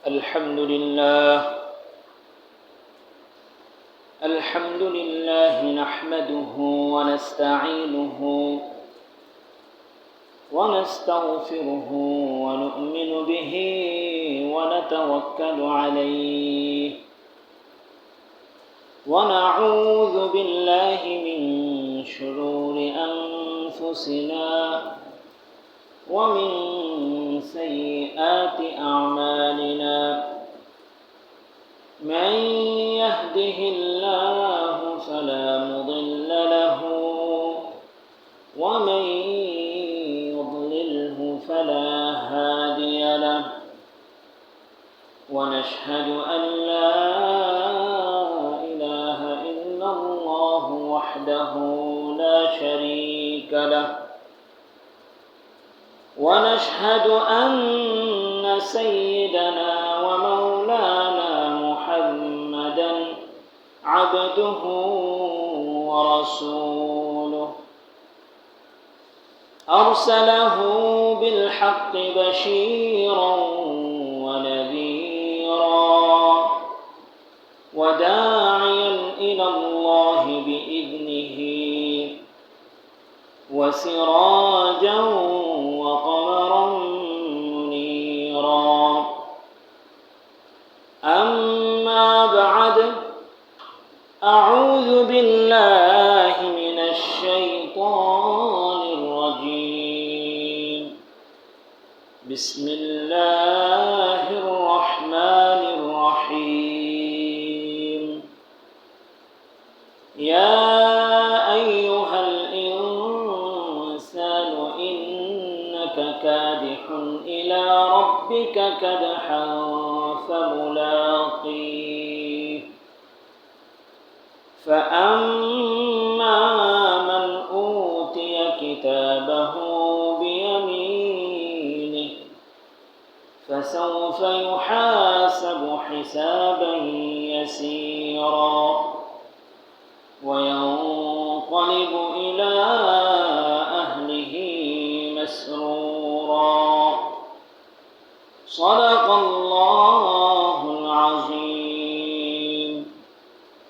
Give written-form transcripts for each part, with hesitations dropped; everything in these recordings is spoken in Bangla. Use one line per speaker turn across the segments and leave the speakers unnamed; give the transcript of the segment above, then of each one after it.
الحمد لله نحمده ونستعينه ونستغفره ونؤمن به ونتوكل عليه ونعوذ بالله من شرور أنفسنا ومن سيئات أعمالنا من يهده الله فلا مضل له ومن يضلله فلا هادي له ونشهد أن لا إله إلا الله وحده لا شريك له ونشهد أن سيدنا ومولانا محمدا عبده ورسوله أرسله بالحق بشيرا ونذيرا وداعيا إلى الله بإذنه وسراجا وقمرا منيرا أما بعد أعوذ بالله من الشيطان الرجيم بسم الله الرحمن الرحيم يا أيها الإنسان إنك كادح إلى ربك كدحا فملاقيه فأما من أوتي كتابه بيمينه فسوف يحاسب حسابا يسيرا وينقلب إلى أهله مسرورا صدق الله العظيم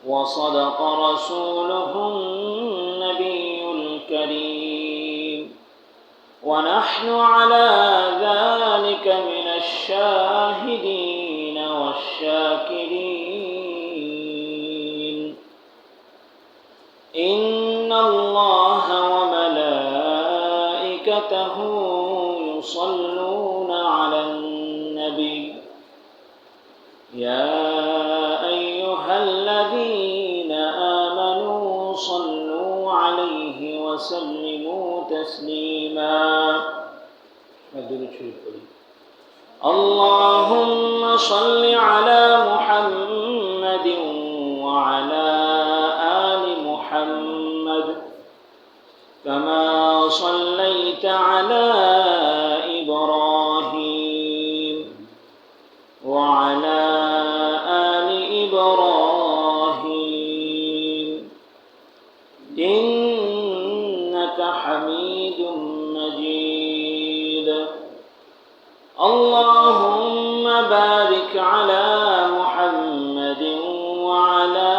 وصدق رسوله النبي الكريم ونحن على ذلك من الشاهدين والشاكرين إن الله وملائكته يصلون على النبي يا أيها الذين آمنوا صلوا عليه وسلموا تسليما اللهم صل على محمد وعلى آل محمد كما صليت على إبراهيم وعلى آل إبراهيم إنك حميد مجيد اللهم بارك على محمد وعلى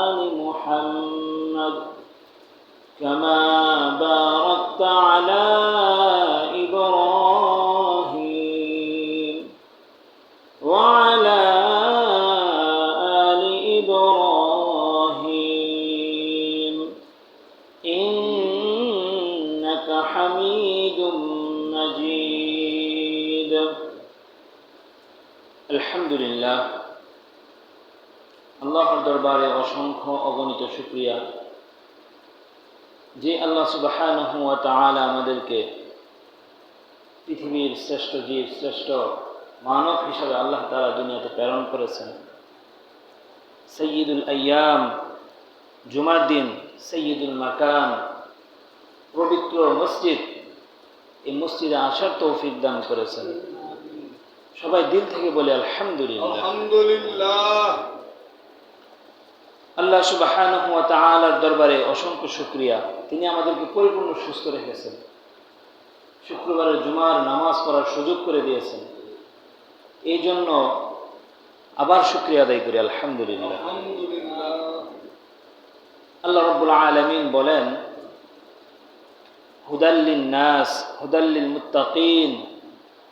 آل محمد كما باركت على إبراهيم وعلى آل إبراهيم إنك حميد مجيد الحمد لله আল্লাহর দরবারে অসংখ্য অগণিত শুকরিয়া যে আল্লাহ সুবহানাহু ওয়া তাআলা আমাদেরকে পৃথিবীর শ্রেষ্ঠ জীব শ্রেষ্ঠ মানব হিসাবে আল্লাহ তাআলা দুনিয়াতে প্রেরণ করেছেন। সাইয়্যিদুল আইয়াম, জুমার দিন সাইয়্যিদুল মাকান, পবিত্র মসজিদ, এই মসজিদে আসার তৌফিক দান করেছেন। সবাই দিল থেকে বলে আলহামদুলিল্লাহ।
আলহামদুলিল্লাহ।
আল্লাহ সুবহানাহু ওয়া তাআলার দরবারে অসংখ্য শুকরিয়া, তিনি আমাদেরকে পরিপূর্ণ সুস্থ রেখেছেন, শুক্রবারের জুমার নামাজ পড়ার সুযোগ করে দিয়েছেন। এই জন্য আবার শুকরিয়া আদায় করি আলহামদুলিল্লাহ। আল্লাহ রাব্বুল আলামিন বলেন, হুদাল্লিন নাস হুদাল্লিল মুত্তাকিন,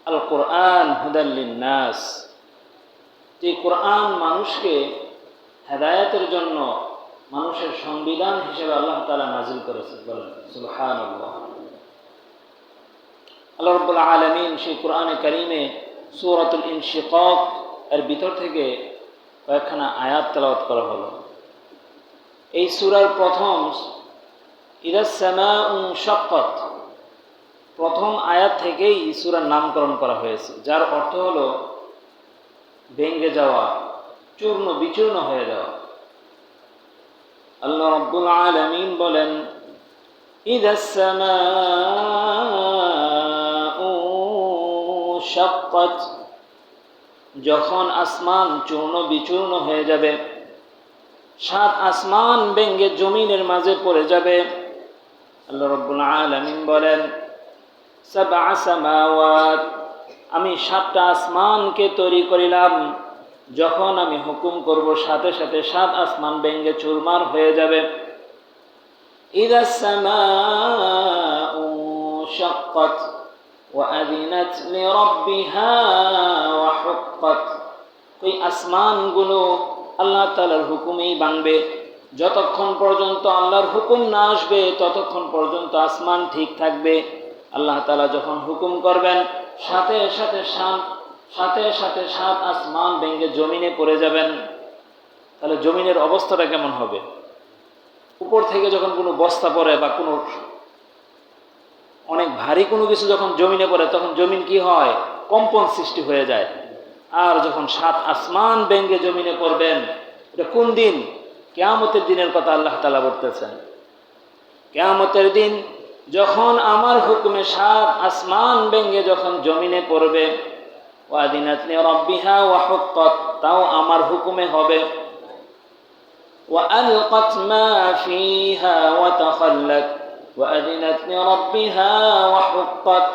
আল কোরআন হুদাল্লিন নাস। যে কোরআন মানুষকে হেদায়েতের জন্য মানুষের সংবিধান হিসেবে আল্লাহ তাআলা নাজিল করেছেন। বলেন সুবহানাল্লাহ। আল্লাহ রাব্বুল আলামিন সেই কোরআনে কারীমে সূরাতুল ইনশিকাক এর ভিতর থেকে কয়েকখানা আয়াত তেলাওয়াত করা হলো। এই সূরার প্রথম ইদাস সামাউ শাক্কাত, প্রথম আয়াত থেকেই সূরার নামকরণ করা হয়েছে, যার অর্থ হলো ভেঙে যাওয়া, চূর্ণ বিচূর্ণ হয়ে যাওয়া। আল্লাহ রাব্বুল আলামিন বলেন, ইদাস সামাউ শাক্কাত, যখন আসমান চূর্ণ বিচূর্ণ হয়ে যাবে, সাত আসমান ভেঙে জমিনের মাঝে পড়ে যাবে। আল্লাহ রাব্বুল আলামিন বলেন, সাবআ সামাওয়াত, আমি সাতটা আসমানকে তৈরি করিলাম, যখন আমি হুকুম করব সাথে সাথে সাত আসমান ভেঙে চুরমার হয়ে যাবে। ইদাস সামাউ শাক্কাত ওয়া আযিনাত লিরাব্বিহা ওয়া হুক্কাত, ওই আসমানগুলো আল্লাহ তাআলার হুকুমেই ভাঙবে। যতক্ষণ পর্যন্ত আল্লাহর হুকুম না আসবে ততক্ষণ পর্যন্ত আসমান ঠিক থাকবে। আল্লাহ তাআলা যখন হুকুম করবেন সাথে সাথে সাত আসমান ভেঙে জমিনে পড়ে যাবেন। তাহলে জমিনের অবস্থাটা কেমন হবে? উপর থেকে যখন কোনো বস্তা পড়ে বা কোনো অনেক ভারী কোনো কিছু যখন জমিনে পড়ে, তখন জমিন কি হয়? কম্পন সৃষ্টি হয়ে যায়। আর যখন সাত আসমান ভেঙে জমিনে পড়বেন, এটা কোন দিন? কিয়ামতের দিনের কথা আল্লাহ তাআলা বলতেছেন। কিয়ামতের দিন যখন আমার হুকুমে সাত আসমান ভেঙে যখন জমিনে পড়বে, ওয়াদিনাত লিরাব্বিহা ওয়া হুক্কাত, তাও আমার হুকুমে হবে। ওয়া আলকাত মা ফিহা ওয়া তাখাল্লাত ওয়াদিনাত লিরাব্বিহা ওয়া হুক্কাত।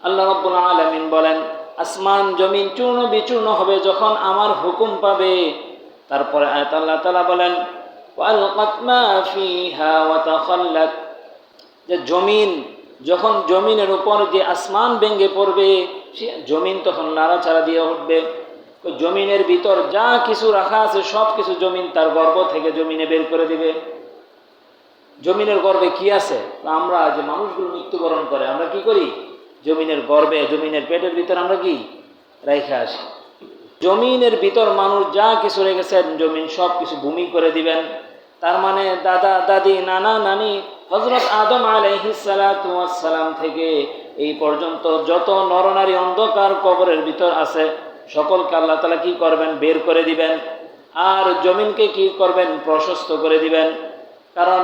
আল্লাহ রাব্বুল আলামিন বলেন, আসমান জমিন চূর্ণ বিচূর্ণ হবে যখন আমার হুকুম পাবে। তারপরে আয়াত আল্লাহ তাআলা বলেন, ওয়ালকাত মা ফিহা ওয়া তাখাল্লাত, যে জমিন যখন জমিনের উপর যে আসমান ভেঙে পড়বে, সে জমিন তখন নাড়াচাড়া দিয়ে উঠবে। ওই জমিনের ভিতর যা কিছু রাখা আছে সব কিছু জমিন তার গর্ভ থেকে জমিনে বের করে দিবে। জমিনের গর্ভে কি আছে? আমরা যে মানুষগুলো মৃত্যুবরণ করে, আমরা কি করি? জমিনের গর্ভে, জমিনের পেটের ভিতর আমরা কি রেখে আসি। জমিনের ভিতর মানুষ যা কিছু রেখেছেন জমিন সব কিছু ভূমি করে দিবেন। তার মানে দাদা দাদি নানা নানি হযরত আদম আলাইহিস সালাতু ওয়াস সালাম থেকে এই পর্যন্ত যত নরনারী অন্ধকার কবরের ভিতর আছে সকলকে আল্লাহ তাআলা কি করবেন? বের করে দিবেন। আর জমিনকে কি করবেন? প্রশস্ত করে দিবেন। কারণ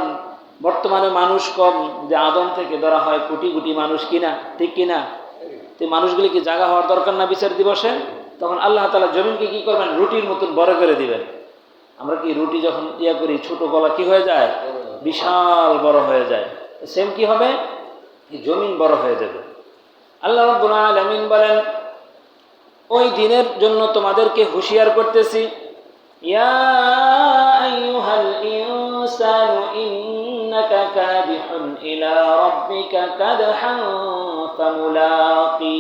বর্তমানে মানুষ কম, যে আদম থেকে ধরা হয় কোটি কোটি মানুষ, কিনা ঠিক কিনা? তো মানুষগুলি কি জায়গা হওয়ার দরকার না বিচার দিবসে? তখন আল্লাহ তাআলা জমিনকে কি করবেন? রুটির মতন বড় করে দিবেন। আমরা কি রুটি যখন করি, ছোট গলা কি হয়ে যায়? বিশাল বড় হয়ে যায়। সেম কি হবে? জমিন বড় হয়ে যাবে। আল্লাহ রাব্বুল আলামিন বলেন, ওই দিনের জন্য তোমাদেরকে হুঁশিয়ার করতেছি, ইয়া আইয়ুহাল ইনসানু ইন্নাকা কাদিহুন ইলা রাব্বিকা কাদহান ফামুলাকিহ।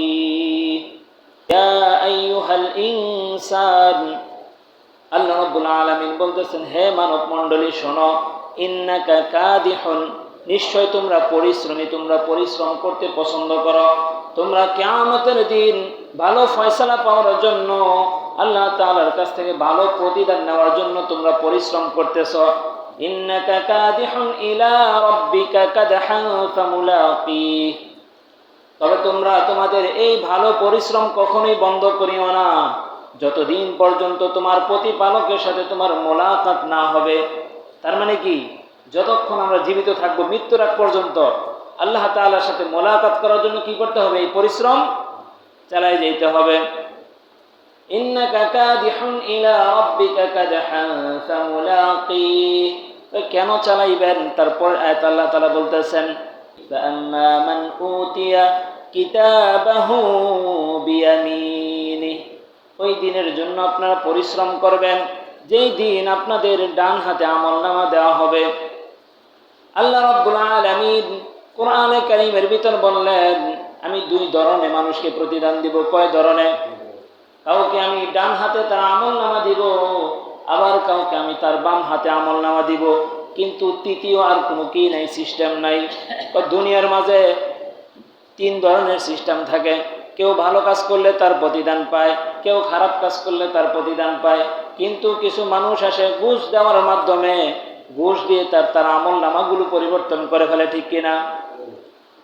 ইয়া আইয়ুহাল ইনসান, আল্লাহ রাব্বুল আলামিন বলতেছেন, হে মানব মণ্ডলী শোনো, ইন্নাকা কাদিহুন, নিশ্চয় তোমরা পরিশ্রমী, তোমরা পরিশ্রম করতে পছন্দ করো। তোমরা কিয়ামতের দিন ভালো ফয়সালা পাওয়ার জন্য, আল্লাহ তাআলার কাছ থেকে ভালো প্রতিদান নেওয়ার জন্য তোমরা পরিশ্রম করতেছো। ইন্নাকা কাদিহুন ইলা রাব্বিকা কাদহান ফামুলাকিহ, তবে তোমরা তোমাদের এই ভালো পরিশ্রম কখনোই বন্ধ করিও না যতদিন পর্যন্ত তোমার প্রতিপালকের সাথে তোমার মোলাকাত না হবে। তার মানে কি? যতক্ষণ আমরা জীবিত থাকবো, মৃত্যুর আগ পর্যন্ত আল্লাহ তাআলার সাথে মোলাকাত করার জন্য কি করতে হবে? এই পরিশ্রম চালিয়ে যেতে হবে। ইন্নাকা কাদিহুন ইলা রাব্বিকা কাদহান ফামুলাকিহ, কেন চালাইবেন? তারপর আয়াত আল্লাহ তাআলা বলতেছেন, ফাআম্মা মান উতিয়া কিতাবাহু বিয়ামিনি, ওই দিনের জন্য আপনারা পরিশ্রম করবেন, যেই দিন আপনাদের ডান হাতে আমলনামা দেওয়া হবে। আল্লাহ রাব্বুল আলামিন কোরআনে কারীমের ভিতর বললেন, আমি দুই ধরনের মানুষকে প্রতিদান দিব। কয় ধরনের? কাউকে আমি ডান হাতে তার আমলনামা দিব, আবার কাউকে আমি তার বাম হাতে আমলনামা দিব। কিন্তু তৃতীয় আর কোনো কি নাই, সিস্টেম নাই। দুনিয়ার মাঝে তিন ধরনের সিস্টেম থাকে। কেউ ভালো কাজ করলে তার প্রতিদান পায়, কেউ খারাপ কাজ করলে তার প্রতিদান পায়। কিন্তু কিছু মানুষ আসে ঘুষ দেওয়ার মাধ্যমে, ঘুষ দিয়ে তার আমলনামাগুলো পরিবর্তন করে ফেলে, ঠিক কিনা?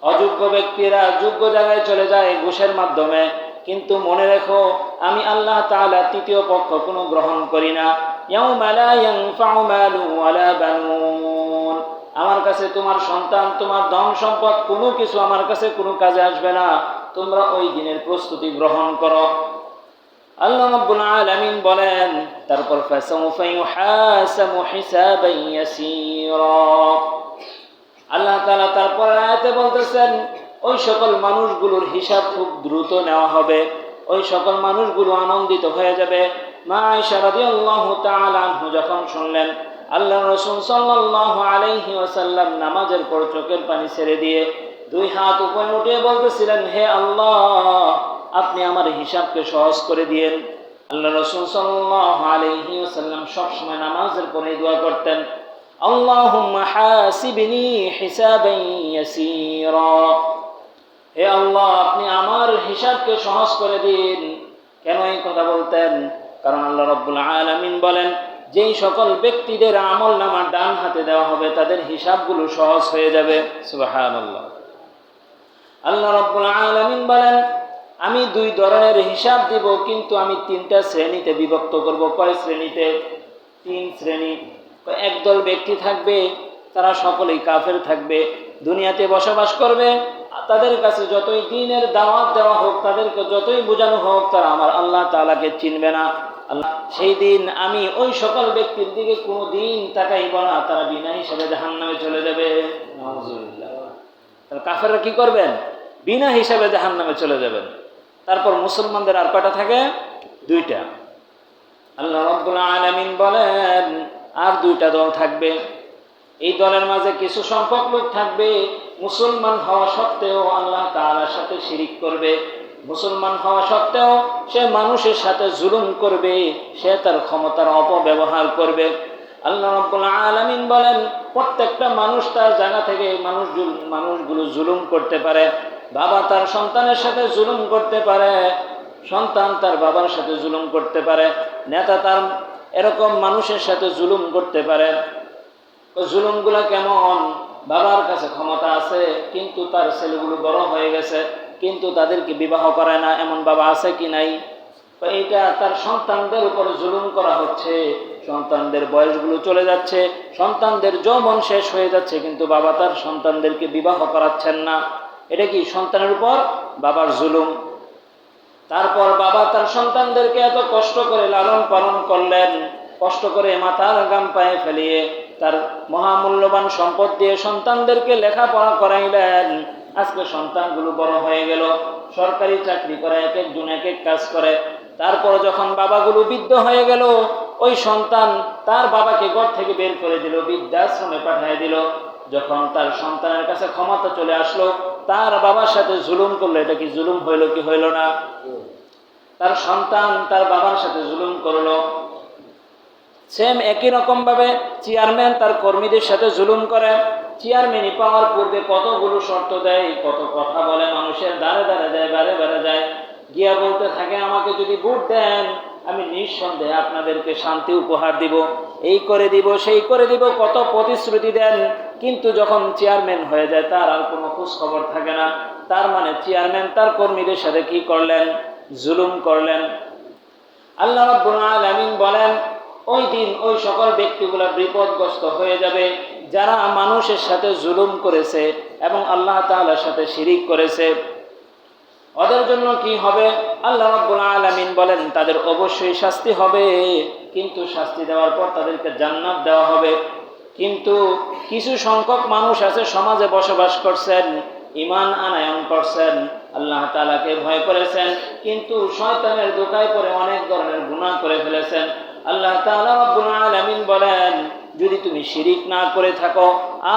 অযোগ্য ব্যক্তিরা যোগ্য জায়গায় চলে যায় ঘুষের মাধ্যমে। কিন্তু মনে রেখো, আমি আল্লাহ তাআলা তৃতীয় পক্ষ কোনো গ্রহণ করি না। ইয়াউমা লা ইয়ানফাউ মালু ওয়ালা বানুন, আমার কাছে তোমার সন্তান, তোমার ধন সম্পদ কোনো কিছু আমার কাছে কোনো কাজে আসবে না। তোমরা ওই দিনের প্রস্তুতি গ্রহণ করো। আল্লাহ রাব্বুল আলামিন বলেন, তারপর ফাসাউফা ইউহাসাবু হিসাবান ইয়াসীরা। আল্লাহ তাআলা তারপর আয়াতে বলতেছেন, ওই সকল মানুষগুলোর হিসাব খুব দ্রুত নেওয়া হবে। ওই সকল মানুষগুলো আনন্দিত হয়ে যাবে। মা আয়েশা রাদিয়াল্লাহু তাআলা আনহা যখন শুনলেন আল্লাহ রাসূল সাল্লাল্লাহু আলাইহি ওয়াসাল্লাম নামাজের পর চোখের পানি ছেড়ে দিয়ে দুই হাত উপরে উঠিয়ে বলতেছিলেন, হে আল্লাহ, আপনি আমার হিসাবকে সহজ করে দিয়েন। আল্লাহ রাসূল সাল্লাল্লাহু আলাইহি ওয়াসাল্লাম সবসময় নামাজের পরে দোয়া করতেন, আল্লাহুম্মা হাসিবনি হিসাবান ইয়াসীরা। হে আল্লাহ, আপনি আমার হিসাবকে সহজ করে দিন। কেন এই কথা বলতেন? কারণ আল্লাহ রাব্বুল আলামিন বলেন, যেই সকল ব্যক্তিদের আমলনামা ডান হাতে দেওয়া হবে তাদের হিসাবগুলো সহজ হয়ে যাবে। সুবহানাল্লাহ। আল্লাহ রাব্বুল আলামিন বলেন, আমি দুই ধরনের হিসাব দিব, কিন্তু আমি তিনটা শ্রেণীতে বিভক্ত করব। কয় শ্রেণীতে? তিন শ্রেণী। একদল ব্যক্তি থাকবে, তারা সকলেই কাফের থাকবে, দুনিয়াতে বসবাস করবে। তাদের কাছে যতই দ্বীনের দাওয়াত দেওয়া হোক, তাদেরকে যতই বোঝানো হোক, তারা আমার আল্লাহ তাআলাকে চিনবে না। আল্লাহ সেই দিন আমি ওই সকল ব্যক্তির দিকে কোনো দিন তাকাইব না, তারা বিনা হিসাবে জাহান্নামে চলে যাবে। নাউজুবিল্লাহ। তাহলে কাফেররা কি করবেন? বিনা হিসাবে জাহান্নামে চলে যাবেন। তারপর মুসলমানদের আর কয়টা থাকে? দুইটা। আল্লাহ রাব্বুল আলামিন বলেন, আর দুইটা দল থাকবে। এই দলের মাঝে কিছু সংখ্যক লোক থাকবে, মুসলমান হওয়া সত্ত্বেও আল্লাহ তাআলার সাথে শিরিক করবে। মুসলমান হওয়া সত্ত্বেও সে মানুষের সাথে জুলুম করবে, সে তার ক্ষমতার অপব্যবহার করবে। আল্লাহ রাব্বুল আলামিন বলেন, প্রত্যেকটা মানুষ তার জায়গা থেকে মানুষগুলো জুলুম করতে পারে। বাবা তার সন্তানের সাথে জুলুম করতে পারে, সন্তান তার বাবার সাথে জুলুম করতে পারে, নেতা তার এরকম মানুষের সাথে জুলুম করতে পারে। জুলুমগুলো কেমন? বাবার কাছে ক্ষমতা আছে, কিন্তু তার ছেলেগুলো বড় হয়ে গেছে, কিন্তু তাদেরকে বিবাহ করে না, এমন বাবা আছে কি নাই? এটা তার সন্তানদের উপর জুলুম করা হচ্ছে। সন্তানদের বয়সগুলো চলে যাচ্ছে, সন্তানদের যৌবন শেষ হয়ে যাচ্ছে, কিন্তু বাবা তার সন্তানদেরকে বিবাহ করাচ্ছেন না। এটা কি সন্তানের উপর বাবার জুলুম? তারপর বাবা তার সন্তানদেরকে এত কষ্ট করে লালন পালন করলেন, কষ্ট করে মাথার ঘাম পায়ে ফেলিয়ে তার মহামূল্যবান সম্পদ দিয়ে সন্তানদেরকে লেখাপড়া করাইলেন। আজকে সন্তানগুলো বড় হয়ে গেল, সরকারি চাকরি করে, এক একজন এক এক কাজ করে। তারপর যখন বাবাগুলো বৃদ্ধ হয়ে গেল, ওই সন্তান তার বাবাকে ঘর থেকে বের করে দিল, বৃদ্ধাশ্রমে পাঠিয়ে দিল। যখন তার সন্তানের কাছে ক্ষমতা চলে আসলো, তার বাবার সাথে জুলুম করলো। এটা কি জুলুম হইল কি হইল না? তার সন্তান তার বাবার সাথে জুলুম করলো। সেম একই রকম ভাবে চেয়ারম্যান তার কর্মীদের সাথে জুলুম করে। চেয়ারম্যানই পাওয়ার পূর্বে কতগুলো শর্ত দেয়, কত কথা বলে, মানুষের দ্বারে দ্বারে যায়, বারে বারে যায়, গিয়া বলতে থাকে, আমাকে যদি ভোট দেন আমি নিঃসন্দেহে আপনাদেরকে শান্তি উপহার দিব, এই করে দিব, সেই করে দিব, কত প্রতিশ্রুতি দেন। কিন্তু যখন চেয়ারম্যান হয়ে যায় তার আর কোনো খোঁজ খবর থাকে না। তার মানে চেয়ারম্যান তার কর্মীদের সাথে কি করলেন? জুলুম করলেন। আল্লাহ রাব্বুল আলামিন বলেন, ওই দিন ওই সকল ব্যক্তিগুলা বিপদগ্রস্ত হয়ে যাবে যারা মানুষের সাথে জুলুম করেছে এবং আল্লাহ তাআলার সাথে শিরিক করেছে। ওদের জন্য কি হবে? আল্লাহ রাব্বুল আলামিন বলেন, তাদের অবশ্যই শাস্তি হবে, কিন্তু শাস্তি দেওয়ার পর তাদেরকে জান্নাত দেওয়া হবে। কিন্তু কিছু সংখ্যক মানুষ আছে, সমাজে বসবাস করছেন, ঈমান আনয়ন করছেন, আল্লাহ তাআলাকে ভয় করেছেন, কিন্তু শয়তানের ধোঁকায় পড়ে অনেক ধরনের গুনাহ করে ফেলেছেন। আল্লাহ তাআলা রব্বুল আলামিন বলেন, যদি তুমি শিরিক না করে থাকো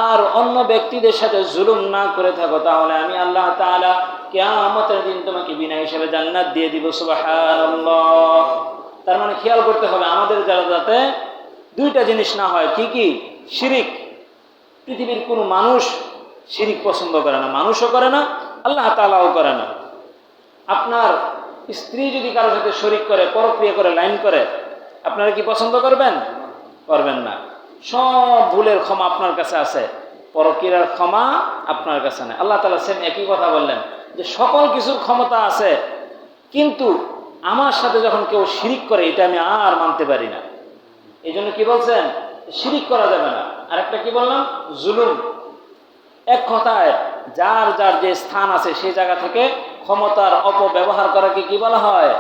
আর অন্য ব্যক্তিদের সাথে জুলুম না করে থাকো, তাহলে আমি আল্লাহ তাআলা কিয়ামতের দিন তোমাকে বিনা হিসাবে জান্নাত দিয়ে দিব। সুবহানাল্লাহ। তার মানে খেয়াল করতে হবে আমাদের যাতে দুইটা জিনিস না হয়। কি কি? শিরিক। পৃথিবীর কোনো মানুষ শিরিক পছন্দ করে না, মানুষও করে না, আল্লাহ তাআলাও করে না। আপনার স্ত্রী যদি কারোর সাথে শরিক করে, পরক্রিয়া করে, লাইন করে, আপনারা কি পছন্দ করবেন? করবেন না। সব ভুলের ক্ষমা আপনার কাছে আছে, পরক্রিয়ার ক্ষমা আপনার কাছে নেই। আল্লাহ তাআলা সেম একই কথা বললেন যে সকল কিছুর ক্ষমতা আছে, কিন্তু আমার সাথে যখন কেউ শিরিক করে এটা আমি আর মানতে পারি না। এই জন্য কি বলছেন? শিরিক করা যাবে না। আরেকটা কি বললাম? জুলুম। এক কথায় যার যার যে স্থান আছে সেই জায়গা থেকে ক্ষমতার অপব্যবহার করাকে কি বলা হয়?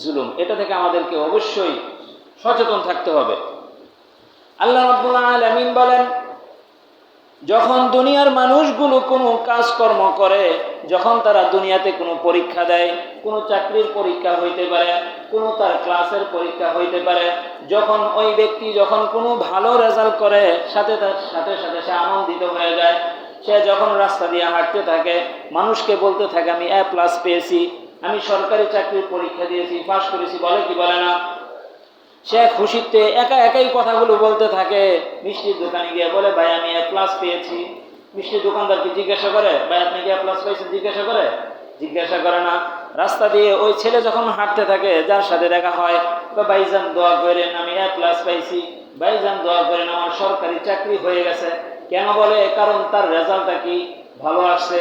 জুলুম। এটা থেকে আমাদেরকে অবশ্যই সচেতন থাকতে হবে। আল্লাহ রাব্বুল আলামিন বলেন, যখন দুনিয়ার মানুষগুলো কোনো কাজকর্ম করে, যখন তারা দুনিয়াতে কোনো পরীক্ষা দেয়, কোনো চাকরির পরীক্ষা হইতে পারে, কোনো তার ক্লাসের পরীক্ষা হইতে পারে, যখন ওই ব্যক্তি যখন কোনো ভালো রেজাল্ট করে, সাথে সাথে সে আনন্দিত হয়ে যায়। সে যখন রাস্তা দিয়ে হাঁটতে থাকে, মানুষকে বলতে থাকে আমি A+ পেয়েছি, আমি সরকারি চাকরির পরীক্ষা দিয়েছি, পাস করেছি, বলে কি বলে না? সে খুশিতে একাই কথাগুলো বলতে থাকে। মিষ্টির দোকানে গিয়ে বলে ভাই আমি A+ পেয়েছি। মিষ্টির দোকানদারকে জিজ্ঞাসা করে ভাই আপনি কি A+ পেয়েছেন? জিজ্ঞাসা করে না। রাস্তা দিয়ে ওই ছেলে যখন হাঁটতে থাকে, যার সাথে দেখা হয়, ভাইজান দোয়া করেন আমি A+ পাইছি, ভাইজান দোয়া করেন আমার সরকারি চাকরি হয়ে গেছে। কেন বলে? কারণ তার রেজাল্টটা কি ভালো আসছে,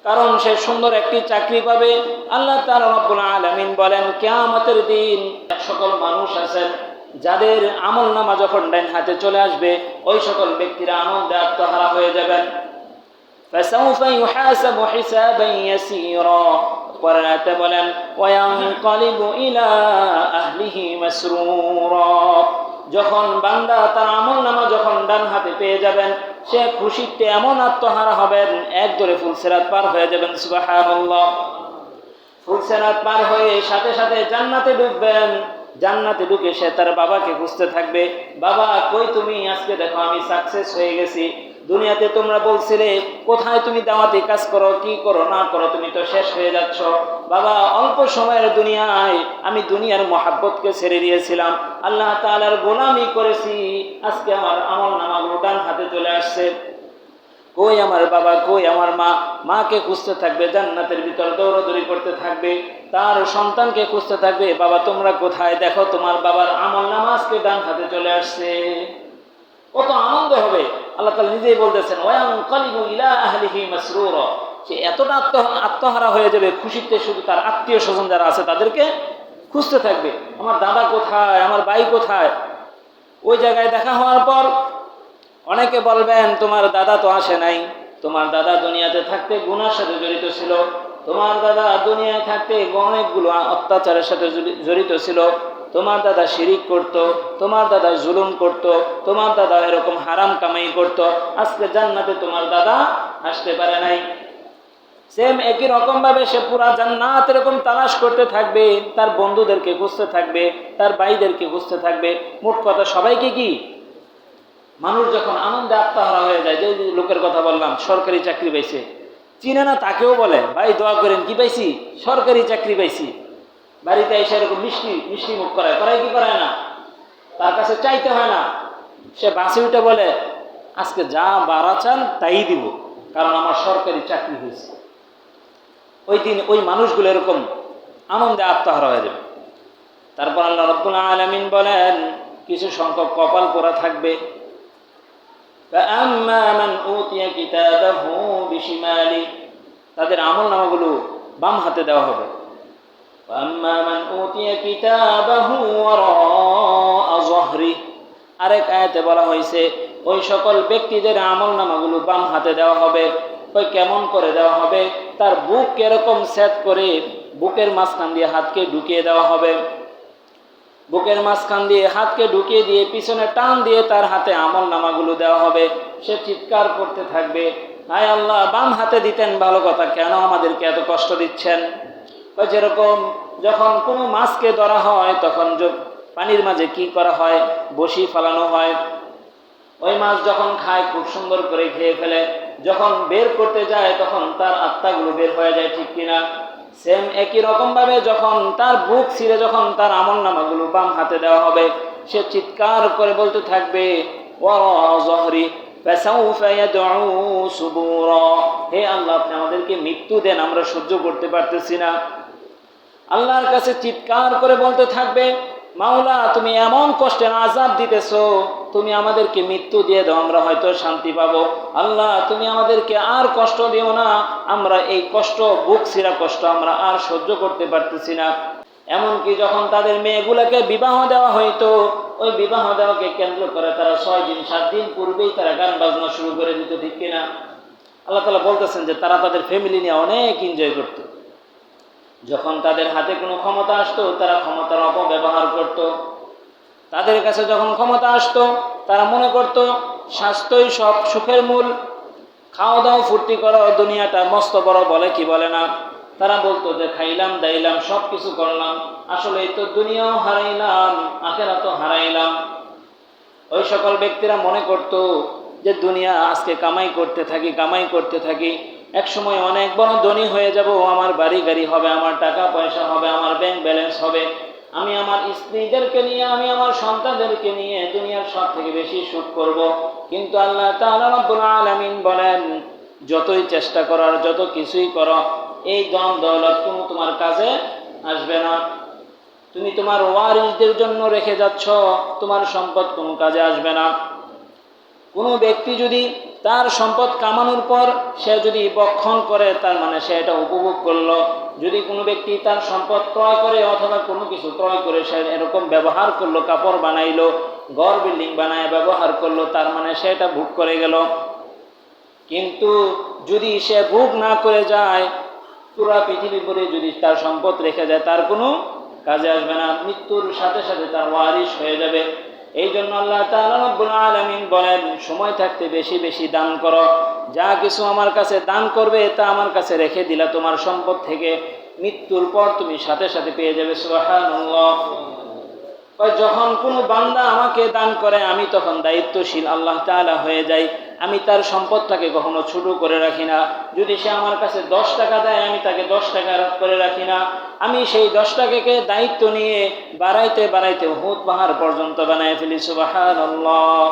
কারণ সে সুন্দর একটি চাকরি পাবে। আল্লাহ তাআলা রব্বুল আলামিন বলেন, কিয়ামতের দিন সকল মানুষ আছেন যাদের আমলনামা যখন ডান হাতে চলে আসবে, ওই সকল ব্যক্তিরা আনন্দে আত্মহারা হয়ে যাবেন। ফাসাউফা ইউহাসাবু হিসাবান ইয়াসীরা। পরাতে বলেন ওয়ায়ানকালিবু ইলা আহলিহি মাসরুরা। যখন বান্দা তার আমলনামা যখন ডান হাতে পেয়ে যাবেন, সে খুশিতে এমন আত্মহারা হবেন, একদরে ফুলসিরাত পার হয়ে যাবেন। সুবহানাল্লাহ। ফুলসিরাত পার হয়ে সাথে সাথে জান্নাতে ঢুকবেন। জান্নাতে ঢুকে সে তার বাবাকে খুঁজতে থাকবে, বাবা কই তুমি? আজকে দেখো আমি সাকসেস হয়ে গেছি। দুনিয়াতে তোমরা বলছিলে কোথায় তুমি দাওয়াতি কাজ করো, কি করো না করো, তুমি তো শেষ হয়ে যাচ্ছ। বাবা অল্প সময়ের দুনিয়ায় আমি দুনিয়ার মহাব্বতকে ছেড়ে দিয়েছিলাম, আল্লাহ তাআলার গোলামি করেছি, আজকে আমার আমলনামাগুলো ডান হাতে চলে আসছে। কই আমার বাবা, কই আমার মা? মাকে খুঁজতে থাকবে, জান্নাতের ভিতর দৌড়াদৌড়ি করতে থাকবে, তার সন্তানকে খুঁজতে থাকবে, বাবা তোমরা কোথায়? দেখো তোমার বাবার আমলনামা আজকে ডান হাতে চলে আসছে। কত আনন্দ হবে! আল্লাহ তাআলা নিজেই বলতেছেন ওয়ায়ানকালিবু ইলা আহলিহি মাসরুরা। সে এতটা আত্মহারা হয়ে যাবে খুশিতে, শুধু তার আত্মীয় স্বজন যারা আছে তাদেরকে খুঁজতে থাকবে, আমার দাদা কোথায়, আমার ভাই কোথায়। ওই জায়গায় দেখা হওয়ার পর অনেকে বলবেন তোমার দাদা তো আসে নাই, তোমার দাদা দুনিয়াতে থাকতে গুনার সাথে জড়িত ছিল, তোমার দাদা দুনিয়ায় থাকতে অনেকগুলো অত্যাচারের সাথে জড়িত ছিল, তোমার দাদা শিরিক করত, তোমার দাদা জুলুম করত, তোমার দাদা এরকম হারাম কামাই করত, আজকে জান্নাতে তোমার দাদা আসতে পারে নাই। সেম একই রকম ভাবে সে পুরা জান্নাত এরকম তালাশ করতে থাকবে, তার বন্ধুদেরকে খুঁজতে থাকবে, তার ভাইদেরকে খুঁজতে থাকবে। মোট কথা সবাইকে কি, মানুষ যখন আনন্দে আত্মহারা হয়ে যায়, যে লোকের কথা বললাম সরকারি চাকরি পাইছে, চিনে না তাকেও বলে ভাই দোয়া করেন, কি পাইছি? সরকারি চাকরি পাইছি। বাড়িতে এসে এরকম মিষ্টি মুখ করায় কি করায় না, তার কাছে চাইতে হয় না। সে বাসে উঠে বলে আজকে যা বাড়া চান তাই দিব, কারণ আমার সরকারি চাকরি হয়েছে। ওই দিন ওই মানুষগুলো এরকম আনন্দে আত্মহারা হয়ে যাবে। তারপর আল্লাহ রাব্বুল আলামিন বলেন কিছু সংখ্যক কপাল পোড়া থাকবে। فَأَمَّا مَنْ أُوتِيَ كِتَابَهُ بِشِمَالِهِ, তাদের আমলনামাগুলো বাম হাতে দেওয়া হবে। وَأَمَّا مَنْ أُوتِيَ كِتَابَهُ وَرَاءَ ظَهْرِهِ, আরেক আয়াতে বলা হয়েছে ওই সকল ব্যক্তিদের আমলনামাগুলো বাম হাতে দেওয়া হবে। ওই কেমন করে দেওয়া হবে? তার বুক এরকম সেট করে বুকের মাঝখান দিয়ে হাতকে ঢুকিয়ে দেওয়া হবে। বুকের মাঝখান দিয়ে হাতকে ঢুকিয়ে দিয়ে পিছনে টান দিয়ে তার হাতে আমলনামাগুলো দেওয়া হবে। সে চিৎকার করতে থাকবে হায় আল্লাহ বাম হাতে দিতেন ভালো কথা, কেন আমাদেরকে এত কষ্ট দিচ্ছেন? যেরকম যখন কোনো মাছকে ধরা হয় তখন পানির মাঝে কি করা হয়, বসি ফেলানো হয়। ওই মাছ যখন খায় খুব সুন্দর করে খেয়ে ফেলে, যখন বের করতে যায় তখন তার আত্মাগুলো বের হয়ে যায়, ঠিক কিনা? সেম একই রকম ভাবে যখন তার বুক ছিঁড়ে যখন তার আমলনামাগুলো বাম হাতে দেওয়া হবে, সে চিৎকার করে বলতে থাকবে ওয়ারা যহরি ফাসাউফা ইয়াদউ সুবুরা, হে আল্লাহ আপনি আমাদেরকে মৃত্যু দেন, আমরা সহ্য করতে পারতেছি না। আল্লাহর কাছে চিৎকার করে বলতে থাকবে মাওলা তুমি এমন কষ্টের আযাব দিতেছো, তুমি আমাদেরকে মৃত্যু দিয়ে দাও, আমরা হয়তো শান্তি পাবো। আল্লাহ তুমি আমাদেরকে আর কষ্ট দিও না, আমরা এই কষ্ট, বুক ছিঁড়া কষ্ট আমরা আর সহ্য করতে পারতেছি না। এমনকি যখন তাদের মেয়েগুলোকে বিবাহ দেওয়া হইতো, ওই বিবাহ দেওয়াকে কেন্দ্র করে তারা 6 দিন 7 দিন পূর্বেই তারা গান বাজনা শুরু করে দিত, ঠিক কিনা? আল্লাহ তাআলা বলতেছেন যে তারা তাদের ফ্যামিলি নিয়ে অনেক এনজয় করত। যখন তাদের হাতে কোনো ক্ষমতা আসতো তারা ক্ষমতার অপব্যবহার করত। তাদের কাছে যখন ক্ষমতা আসতো তারা মনে করত স্বাস্থ্যই সব সুখের মূল, খাওয়া দাওয়া ফুর্তি করো, দুনিয়াটা মস্ত বড়, বলে কি বলে না। তারা বলতো যে খাইলাম দাইলাম সব কিছু করলাম, আসলে এই তো দুনিয়াও হারাইলাম আখিরাতও হারাইলাম। ওই সকল ব্যক্তিরা মনে করত যে দুনিয়া আজকে কামাই করতে থাকি, এক সময় অনেক বড় ধনী হয়ে যাব, আমার বাড়ি গাড়ি হবে, আমার টাকা পয়সা হবে, আমার ব্যাংক ব্যালেন্স হবে, আমি আমার স্ত্রীদেরকে নিয়ে, আমি আমার সন্তানদেরকে নিয়ে দুনিয়ার সব থেকে বেশি সুখ করব। কিন্তু আল্লাহ তাআলা রাব্বুল আলামিন বলেন যতই চেষ্টা করার, যত কিছুই করো, এই ধন দৌলত কোনো তোমার কাজে আসবে না। তুমি তোমার ওয়ারিসদের জন্য রেখে যাচ্ছ, তোমার সম্পদ কোনো কাজে আসবে না। কোনো ব্যক্তি যদি তার সম্পদ কামানোর পর সে যদি বক্ষণ করে, তার মানে সে এটা উপভোগ করলো। যদি কোনো ব্যক্তি তার সম্পদ ক্রয় করে অথবা কোনো কিছু ক্রয় করে সে এরকম ব্যবহার করলো, কাপড় বানাইলো, ঘর বিল্ডিং বানায় ব্যবহার করলো, তার মানে সে এটা ভোগ করে গেল। কিন্তু যদি সে ভোগ না করে যায়, পুরা পৃথিবী ভরে যদি তার সম্পদ রেখে যায়, তার কোনো কাজে আসবে না, মৃত্যুর সাথে সাথে তার ওয়ারিশ হয়ে যাবে। এই জন্য আল্লাহ তাআলা রাব্বুল আলামিন বলেন সময় থাকতে বেশি বেশি দান করো, যা কিছু আমার কাছে দান করবে তা আমার কাছে রেখে দিলা তোমার সম্পদ থেকে, মৃত্যুর পর তুমি সাথে সাথে পেয়ে যাবে। সুবহানাল্লাহ। যখন কোনো বান্দা আমাকে দান করে আমি তখন দায়িত্বশীল আল্লাহ তাআলা হয়ে যাই, আমি তার সম্পদটাকে কখনো ছোট করে রাখি না। যদি সে আমার কাছে 10 টাকা দেয় আমি তাকে 10 টাকা করে রাখি না, আমি সেই 10 টাকাকে দায়িত্ব নিয়ে বাড়াইতে বাড়াইতে উহুদ পাহাড় পর্যন্ত বানায় ফেলি। সুবহানাল্লাহ।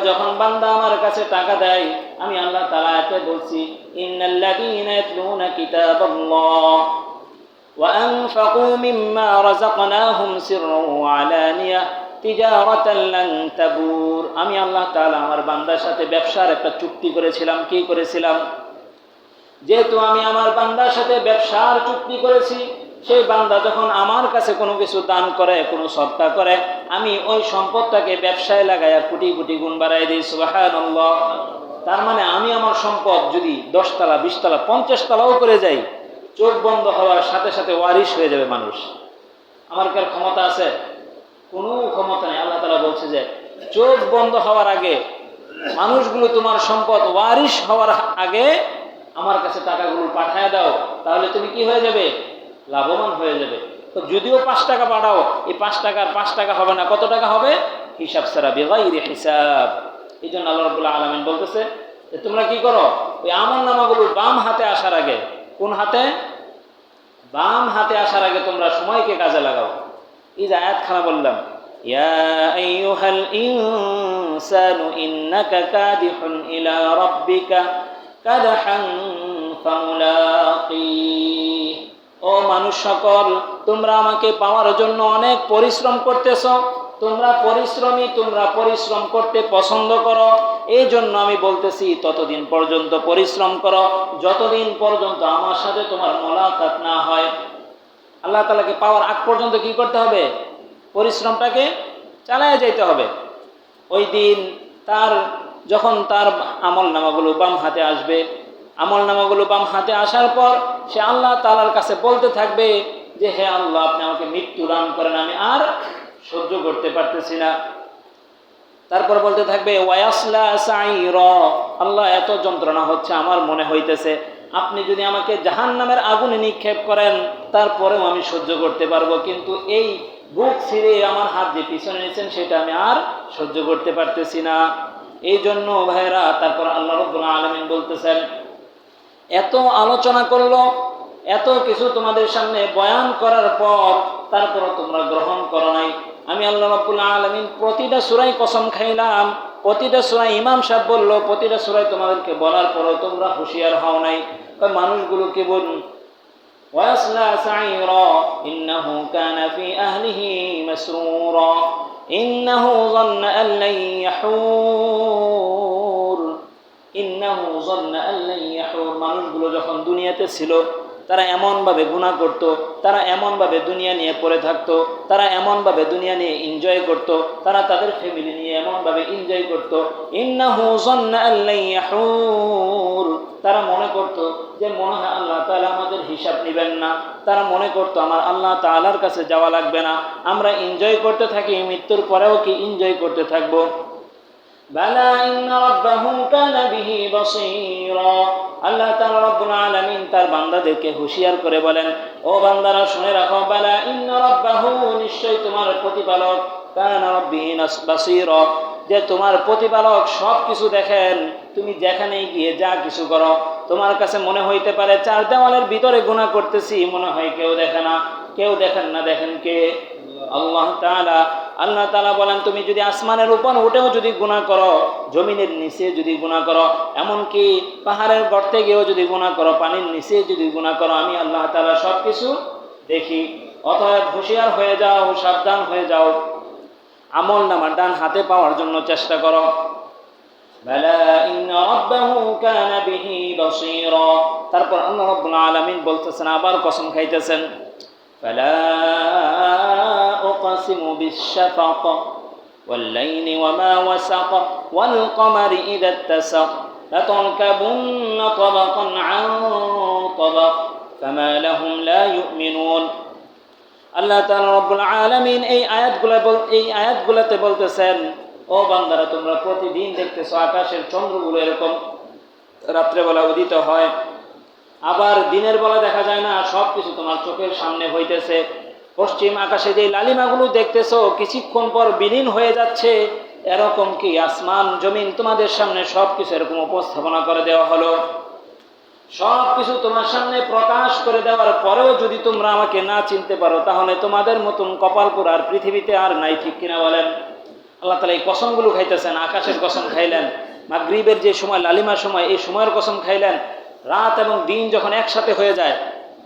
যখন বান্দা আমার কাছে টাকা দেয় আমি আল্লাহ তাআলা এতে বলছি ইন্নাল্লাযীনা ইয়াতলুনা কিতাবাল্লাহ وأنفقوا مما رزقناهم سرا وعلانية تجارة لن تبور। আমি আল্লাহ তাআলা আমার বান্দার সাথে ব্যবসার একটা চুক্তি করেছিলাম। কি করেছিলাম? যেহেতু আমি আমার বান্দার সাথে ব্যবসার চুক্তি করেছি, সেই বান্দা যখন আমার কাছে কোনো কিছু দান করে, কোনো সদকা করে, আমি ওই সম্পদটাকে ব্যবসায় লাগাইয়া কোটি কোটি গুণ বাড়াই দিই। সুবহানাল্লাহ। তার মানে আমি আমার সম্পদ যদি 10 তলা 20 তলা 50 তলাও করে যাই, চোখ বন্ধ হওয়ার সাথে সাথে ওয়ারিশ হয়ে যাবে মানুষ। আমার কার ক্ষমতা আছে? কোনো ক্ষমতা নেই। আল্লাহ তাআলা বলছে যে চোখ বন্ধ হওয়ার আগে মানুষগুলো তোমার সম্পদ ওয়ারিশ হওয়ার আগে আমার কাছে টাকাগুলো পাঠায় দাও, তাহলে তুমি কি হয়ে যাবে? লাভবান হয়ে যাবে। তো যদিও 5 টাকা পাঠাও, এই 5 টাকার 5 টাকা হবে না, কত টাকা হবে? হিসাব ছাড়া, বিগাইরি হিসাব। এই জন্য আল্লাহ রাব্বুল আলামিন বলতেছে যে তোমরা কি করো, ওই আমলনামাগুলো বাম হাতে আসার আগে, কোন হাতে? বাম হাতে আসার আগে তোমরা সময়কে কাজে লাগাও। এই যে আয়াতখানা বললাম, ইয়া আইয়ুহাল ইনসানু ইন্নাকা কাদিহুন ইলা রাব্বিকা কাদহান ফামুলাকিহ। ও মানুষ সকল, তোমরা আমাকে পাওয়ার জন্য অনেক পরিশ্রম করতেছো, তোমরা পরিশ্রমী, তোমরা পরিশ্রম করতে পছন্দ করো। এই জন্য আমি বলতেছি ততদিন পর্যন্ত পরিশ্রম করো যতদিন পর্যন্ত আমার সাথে তোমার মোলাকাত না হয়। আল্লাহ তাআলাকে পাওয়ার আগ পর্যন্ত কি করতে হবে? পরিশ্রমটাকে চালায় যেতে হবে। ওই দিন যখন তার আমল নামাগুলো বাম হাতে আসবে, আমল নামাগুলো বাম হাতে আসার পর সে আল্লাহ তাআলার কাছে বলতে থাকবে যে হে আল্লাহ আপনি আমাকে মৃত্যু দান করেন, আমি আর সহ্য করতে পারতেছি না। তারপর বলতে থাকবে ওয়ায়াসলা সাইরা, আল্লাহ এত যন্ত্রণা হচ্ছে আমার মনে হইতেছে আপনি যদি আমাকে জাহান্নামের আগুনে নিক্ষেপ করেন তারপরেও আমি সহ্য করতে পারবো, কিন্তু এই বুক ছিঁড়ে আমার হাত যে পিছনে নিয়েছেন সেটা আমি আর সহ্য করতে পারতেছি না। এই জন্য ভাইরা তারপর আল্লাহ রাব্বুল আলামিন বলতেছেন, এত আলোচনা করলো, এত কিছু তোমাদের সামনে বয়ান করার পর তারপরও তোমরা গ্রহণ করো নাই। আমি আল্লাহ রাব্বুল আলামিন প্রতিটা সূরায় কসম খাইলাম, প্রতিটা সূরায় ইমাম সাহেব বলল, প্রতিটা সূরায় তোমাদেরকে বলার পরও তোমরা হুঁশিয়ার হও নাই। মানুষগুলোকে বলুন ওয়াসলা সাইরা ইন্নাহু কানা ফি আহলিহি মাসরুরা ইন্নাহু যান্না আন লা ইয়াহুর ইন্নাহু যান্না আন লা ইয়াহুর। মানুষগুলো যখন দুনিয়াতে ছিল তারা এমনভাবে গুনাহ করত, তারা এমনভাবে দুনিয়া নিয়ে পড়ে থাকতো, তারা এমনভাবে দুনিয়া নিয়ে এনজয় করত, তারা তাদের ফ্যামিলি নিয়ে এমনভাবে এনজয় করত। ইন্নাহু যান্না আন লা ইয়াহুর, তারা মনে করত যে মনে হয় আল্লাহ তাআলা আমাদের হিসাব নেবেন না, তারা মনে করত আমার আল্লাহ তাআলার কাছে যাওয়া লাগবে না, আমরা এনজয় করতে থাকি, মৃত্যুর পরেও কি এনজয় করতে থাকবো। বালা ইন্না রাব্বাহু কানা বিহি বাসীরা, আল্লাহ তাআলা রাব্বুল আলামিন তার বান্দাদেরকে হুঁশিয়ার করে বলেন, ও বান্দারা শুনে রাখো, বালা ইন্না রাব্বাহু, নিশ্চয়ই তোমার প্রতিপালক, কানা বিহি বাসীরা, যে তোমার প্রতিপালক সব কিছু দেখেন। তুমি যেখানেই গিয়ে যা কিছু করো, তোমার কাছে মনে হইতে পারে চার দেওয়ালের ভিতরে গুনাহ করতেছি, মনে হয় কেউ দেখে না, কেউ দেখেন না, দেখেন কে? আল্লাহ তাআলা। আল্লাহ তাআলা বলেন, তুমি যদি আসমানের উপর উঠেও যদি গুনাহ করো, জমিনের নিচে যদি গুনাহ করো, এমনকি পাহাড়ের গর্তে গিয়েও যদি গুনাহ করো, পানির নিচে যদি গুনাহ করো, আমি আল্লাহ তাআলা সব কিছু দেখি। অতএব হুঁশিয়ার হয়ে যাও, সাবধান হয়ে যাও, আমল নামা ডান হাতে পাওয়ার জন্য চেষ্টা করো। বালা ইন্না রাব্বাহু কানা বিহি বাসীরা, তারপর আল্লাহ রাব্বুল আলামিন বলতেছেন, আবার কসম খাইতেছেন, ফালা উকসিমু বিশ-শাফাক ওয়াল-লাইলি ওয়ামা ওয়াসাক ওয়াল-কমারি ইযা ইত্তাসাক লাতারকাবুন্না তাবাকান আন তাবাক ফামা লাহুম লা ইউমিনুন। আল্লাহ তাআলা রাব্বুল আলামিন এই আয়াতগুলোতে বলতেছেন, ও বান্দারা, তোমরা প্রতিদিন দেখতেছো আকাশের চন্দ্রগুলো এরকম রাত্রেবেলা উদিত হয়, আবার দিনের বেলা দেখা যায় না, সব কিছু তোমার চোখের সামনে হইতেছে। পশ্চিম আকাশে যে লালিমাগুলো দেখতেছো কিছুক্ষণ পর বিলীন হয়ে যাচ্ছে, এরকম কি আসমান জমিন তোমাদের সামনে সব কিছু এরকম উপস্থাপনা করে দেওয়া হলো। সব কিছু তোমার সামনে প্রকাশ করে দেওয়ার পরেও যদি তোমরা আমাকে না চিনতে পারো, তাহলে তোমাদের মতন কপালপুর আর পৃথিবীতে আর নাই, ঠিক কিনা বলেন? আল্লাহ তাআলা এই কসমগুলো খাইতেছেন, আকাশের কসম খাইলেন, মাগরিবের যে সময় লালিমার সময়, এই সময়ের কসম খাইলেন। রাত এবং দিন যখন একসাথে হয়ে যায়,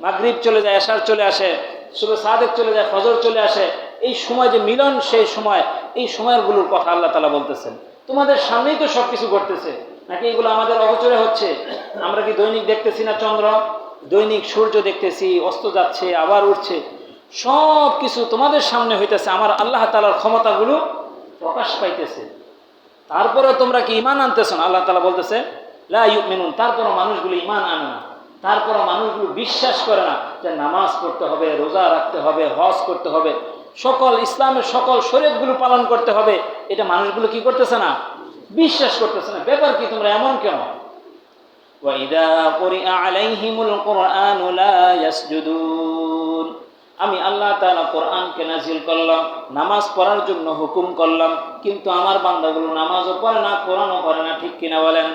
মাগরিব চলে যায়, এশার চলে আসে, সুবহ সাদেক চলে যায়, ফজর চলে আসে, এই সময় যে মিলন, সেই সময়, এই সময়গুলোর কথা আল্লাহ তাআলা বলতেছেন। তোমাদের সামনেই তো সব কিছু ঘটতেছে, নাকি এগুলো আমাদের অগোচরে হচ্ছে? আমরা কি দৈনিক দেখতেছি না চন্দ্র, দৈনিক সূর্য দেখতেছি, অস্ত যাচ্ছে আবার উঠছে, সব কিছু তোমাদের সামনে হইতেছে, আমার আল্লাহ তাআলার ক্ষমতাগুলো প্রকাশ পাইতেছে। তারপরে তোমরা কি ঈমান আনতেছ না? আল্লাহ তাআলা বলতেছে লা ইউমিনুন, তারপরও মানুষগুলো ঈমান আনে না, তারপরও মানুষগুলো বিশ্বাস করে না যে নামাজ পড়তে হবে, রোজা রাখতে হবে, হজ করতে হবে, সকল ইসলামের সকল শরীয়তগুলো পালন করতে হবে। এটা মানুষগুলো কি করতেছে না? বিশ্বাস করতেছে না। ব্যাপার কি তোমরা এমন কেন? ওয়াইদা কুরিআ আলাইহিমুল কুরআনু লা ইয়াসজুদুন, আমি আল্লাহ তাআলা কোরআনকে নাজিল করলাম, নামাজ পড়ার জন্য হুকুম করলাম, কিন্তু আমার বান্দাগুলো নামাজও পড়ে না, কোরআনও পড়ে না, ঠিক কিনা বলেন?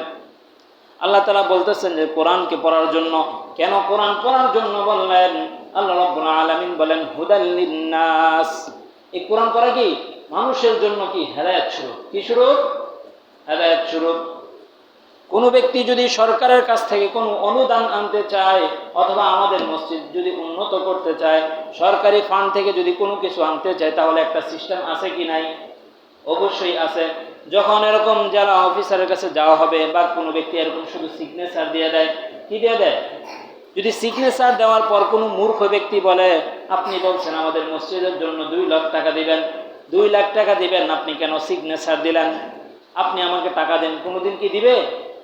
আল্লাহ তাআলা বলতেছেন যে কোরআনকে পড়ার জন্য। কেন কোরআন পড়ার জন্য বললেন? আল্লাহ রাব্বুল আলামিন বলেন হুদাল লিন্নাস, এই কোরআন পড়া কি মানুষের জন্য কি হেদায়েত স্বরূপ। কি স্বরূপ? হেদায়েত স্বরূপ। কোনো ব্যক্তি যদি সরকারের কাছ থেকে কোনো অনুদান আনতে চায়, অথবা আমাদের মসজিদ যদি উন্নত করতে চায়, সরকারি ফান্ড থেকে যদি কোনো কিছু আনতে চায়, তাহলে একটা সিস্টেম আছে কি নাই? অবশ্যই আছে। যখন এরকম যারা অফিসারের কাছে যাওয়া হবে, বা কোনো ব্যক্তি এরকম শুধু সিগনেচার দিয়ে দেয়, কি দিয়ে দেয়? যদি সিগনেচার দেওয়ার পর কোনো মূর্খ ব্যক্তি বলে, আপনি বলছেন আমাদের মসজিদের জন্য 2 লাখ টাকা দিবেন, 2 লাখ টাকা দিবেন, আপনি কেন সিগনেচার দিলেন? আপনি আমাকে টাকা দেন, কোনোদিন কি দিবে?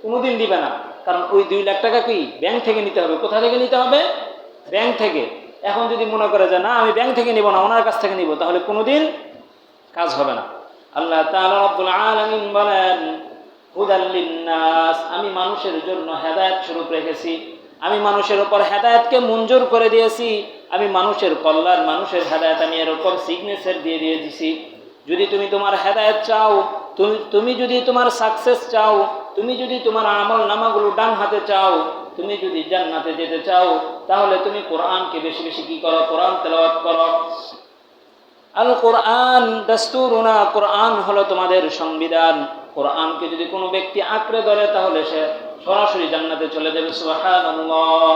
কোনোদিন দিবে না। কারণ ওই 2 লাখ টাকা কি ব্যাংক থেকে নিতে হবে। কোথা থেকে নিতে হবে? ব্যাংক থেকে। এখন যদি মনে করে যে না, আমি ব্যাংক থেকে নিব না, ওনার কাছ থেকে নিব, তাহলে কোনোদিন কাজ হবে না। আল্লাহ তাআলা রব্বুল আলামিন বলেন, হুদাল লিন্নাস, আমি মানুষের জন্য হেদায়েত স্বরূপ রেখেছি। আমি মানুষের উপর হেদায়েতকে মঞ্জুর করে দিয়েছি। আমি মানুষের কল্যাণ, মানুষের হেদায়েত আমি এর উপর সিগনেচার দিয়ে দিয়েছি। যদি তুমি তোমার হেদায়েত চাও, তুমি যদি তোমার সাকসেস চাও, তুমি যদি তোমার আমল নামাগুলো ডান হাতে চাও, তুমি যদি জান্নাতে যেতে চাও, তাহলে তুমি কোরআনকে বেশি বেশি কি করো? কোরআন তেলাওয়াত করো। আল কোরআন দাস্তুরুনা, কোরআন হলো তোমাদের সংবিধান। কোরআনকে যদি কোনো ব্যক্তি আঁকড়ে ধরে তাহলে সে সরাসরি জান্নাতে চলে যাবে। সুবহানাল্লাহ।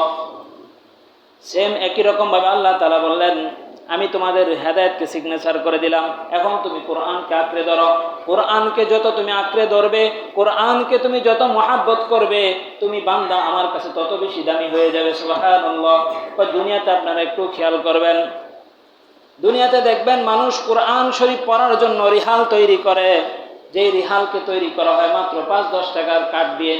সেম একই রকম ভাবে আল্লাহ তাআলা বললেন, আমি তোমাদের হেদায়েতকে সিগনেচার করে দিলাম, এখন তুমি কোরআনকে আঁকড়ে ধরো। কোরআনকে যত তুমি আঁকড়ে ধরবে, কোরআনকে তুমি যত মহাব্বত করবে, তুমি বান্দা আমার কাছে তত বেশি দামি হয়ে যাবে। সুবহানাল্লাহ। দুনিয়াতে আপনারা একটু খেয়াল করবেন, দুনিয়াতে দেখবেন মানুষ কোরআন শরীফ পড়ার জন্য রিহাল তৈরি করে। যেই রিহালকে তৈরি করা হয় মাত্র 5-10 টাকার কাঠ দিয়ে,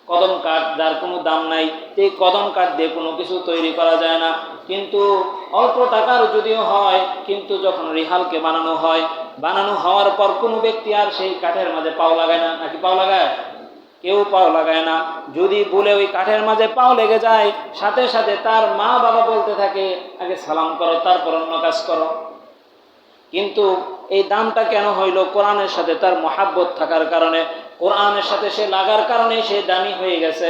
কদম কাঠ, যার কোনো দাম নাই, এই কদম কাঠ দিয়ে কোনো কিছু তৈরি করা যায় না। কিন্তু অল্প টাকার যদিও হয়, কিন্তু যখন রিহালকে বানানো হয়, বানানো হওয়ার পর কোনো ব্যক্তি আর সেই কাঠের মাঝে পাও লাগায় না, নাকি পাও লাগায়? কেউ পাও লাগায় না। যদি বলে ওই কাঠের মাঝে পাও লেগে যায়, সাথে সাথে তার মা বাবা বলতে থাকে, আগে সালাম করো তারপর অন্য কাজ করো। কিন্তু এই দামটা কেন হইল? কোরআনের সাথে তার মহাব্বত থাকার কারণে, কোরআনের সাথে সে লাগার কারণে সে দামি হয়ে গেছে।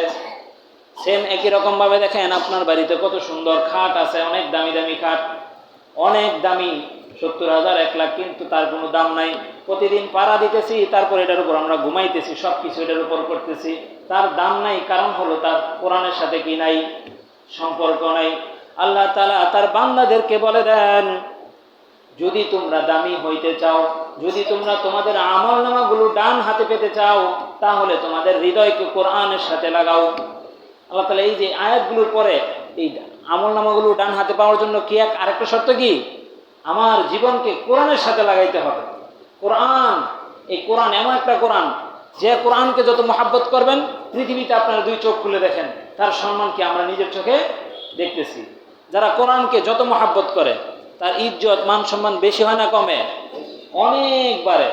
সেম একই রকম ভাবে দেখেন, আপনার বাড়িতে কত সুন্দর খাট আছে, অনেক দামি দামি খাট, অনেক দামি, 70,000 1 লাখ, কিন্তু তার কোনো দাম নাই। প্রতিদিন পাড়া দিতেছি, তারপর এটার উপর আমরা ঘুমাইতেছি, সব কিছু এটার উপর করতেছি, তার দাম নাই। কারণ হলো তার কোরআনের সাথে কি নাই? সম্পর্ক নাই। আল্লাহ তাআলা তার বান্দাদেরকে বলে দেন, যদি তোমরা দামি হইতে চাও, যদি তোমরা তোমাদের আমল নামাগুলো ডান হাতে পেতে চাও, তাহলে তোমাদের হৃদয়কে কোরআনের সাথে লাগাও। আল্লাহ তাআলা এই যে আয়াতগুলোর পরে এই আমল নামাগুলো ডান হাতে পাওয়ার জন্য কি আরেকটা শর্ত কি? আমার জীবনকে কোরআনের সাথে লাগাইতে হবে। কোরআন, এই কোরআন এমন একটা কোরআন, যে কোরআনকে যত মহাব্বত করবেন, পৃথিবীতে আপনারা 2 চোখ খুলে দেখেন, তার সম্মান কি আমরা নিজের চোখে দেখতেছি। যারা কোরআনকে যত মহাব্বত করে, তার ইজ্জত মান সম্মান বেশি হয় না কমে? অনেক বাড়ে।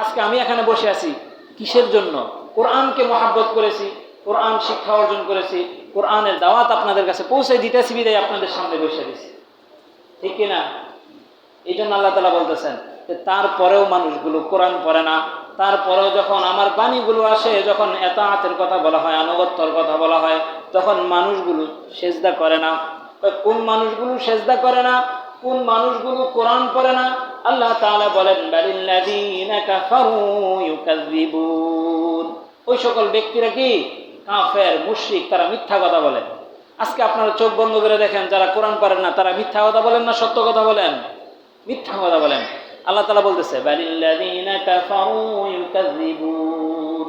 আজকে আমি এখানে বসে আছি কিসের জন্য? কোরআনকে মহাব্বত করেছি, কোরআন শিক্ষা অর্জন করেছি, কোরআনের দাওয়াত আপনাদের কাছে পৌঁছে দিতেছি বিদায় আপনাদের সামনে বসে দিছি, ঠিক কিনা? এই জন্য আল্লাহ তাআলা বলতেছেন যে তারপরেও মানুষগুলো কোরআন পড়ে না। তারপরেও যখন আমার বাণীগুলো আসে, যখন এতাআতের কথা বলা হয়, আনুগত্যর কথা বলা হয়, তখন মানুষগুলো সেজদা করে না। কোন মানুষগুলো সেজদা করে না? কোন মানুষগুলো কোরআন পড়ে না? আল্লাহ তাআলা বলেন, বালিল্লাযীনা কাফারু ইউকাযযিবুন, ওই সকল ব্যক্তিরা কি? কাফের, মুশরিক, তারা মিথ্যা কথা বলে। আজকে আপনারা চোখ বন্ধ করে দেখেন, যারা কোরআন পড়েন না তারা মিথ্যা কথা বলেন না সত্য কথা বলেন? মিথ্যা কথা বলেন। আল্লাহ তাআলা বলতেছে, বালিল্লাযীনা কাফারু ইউকাযযিবুন,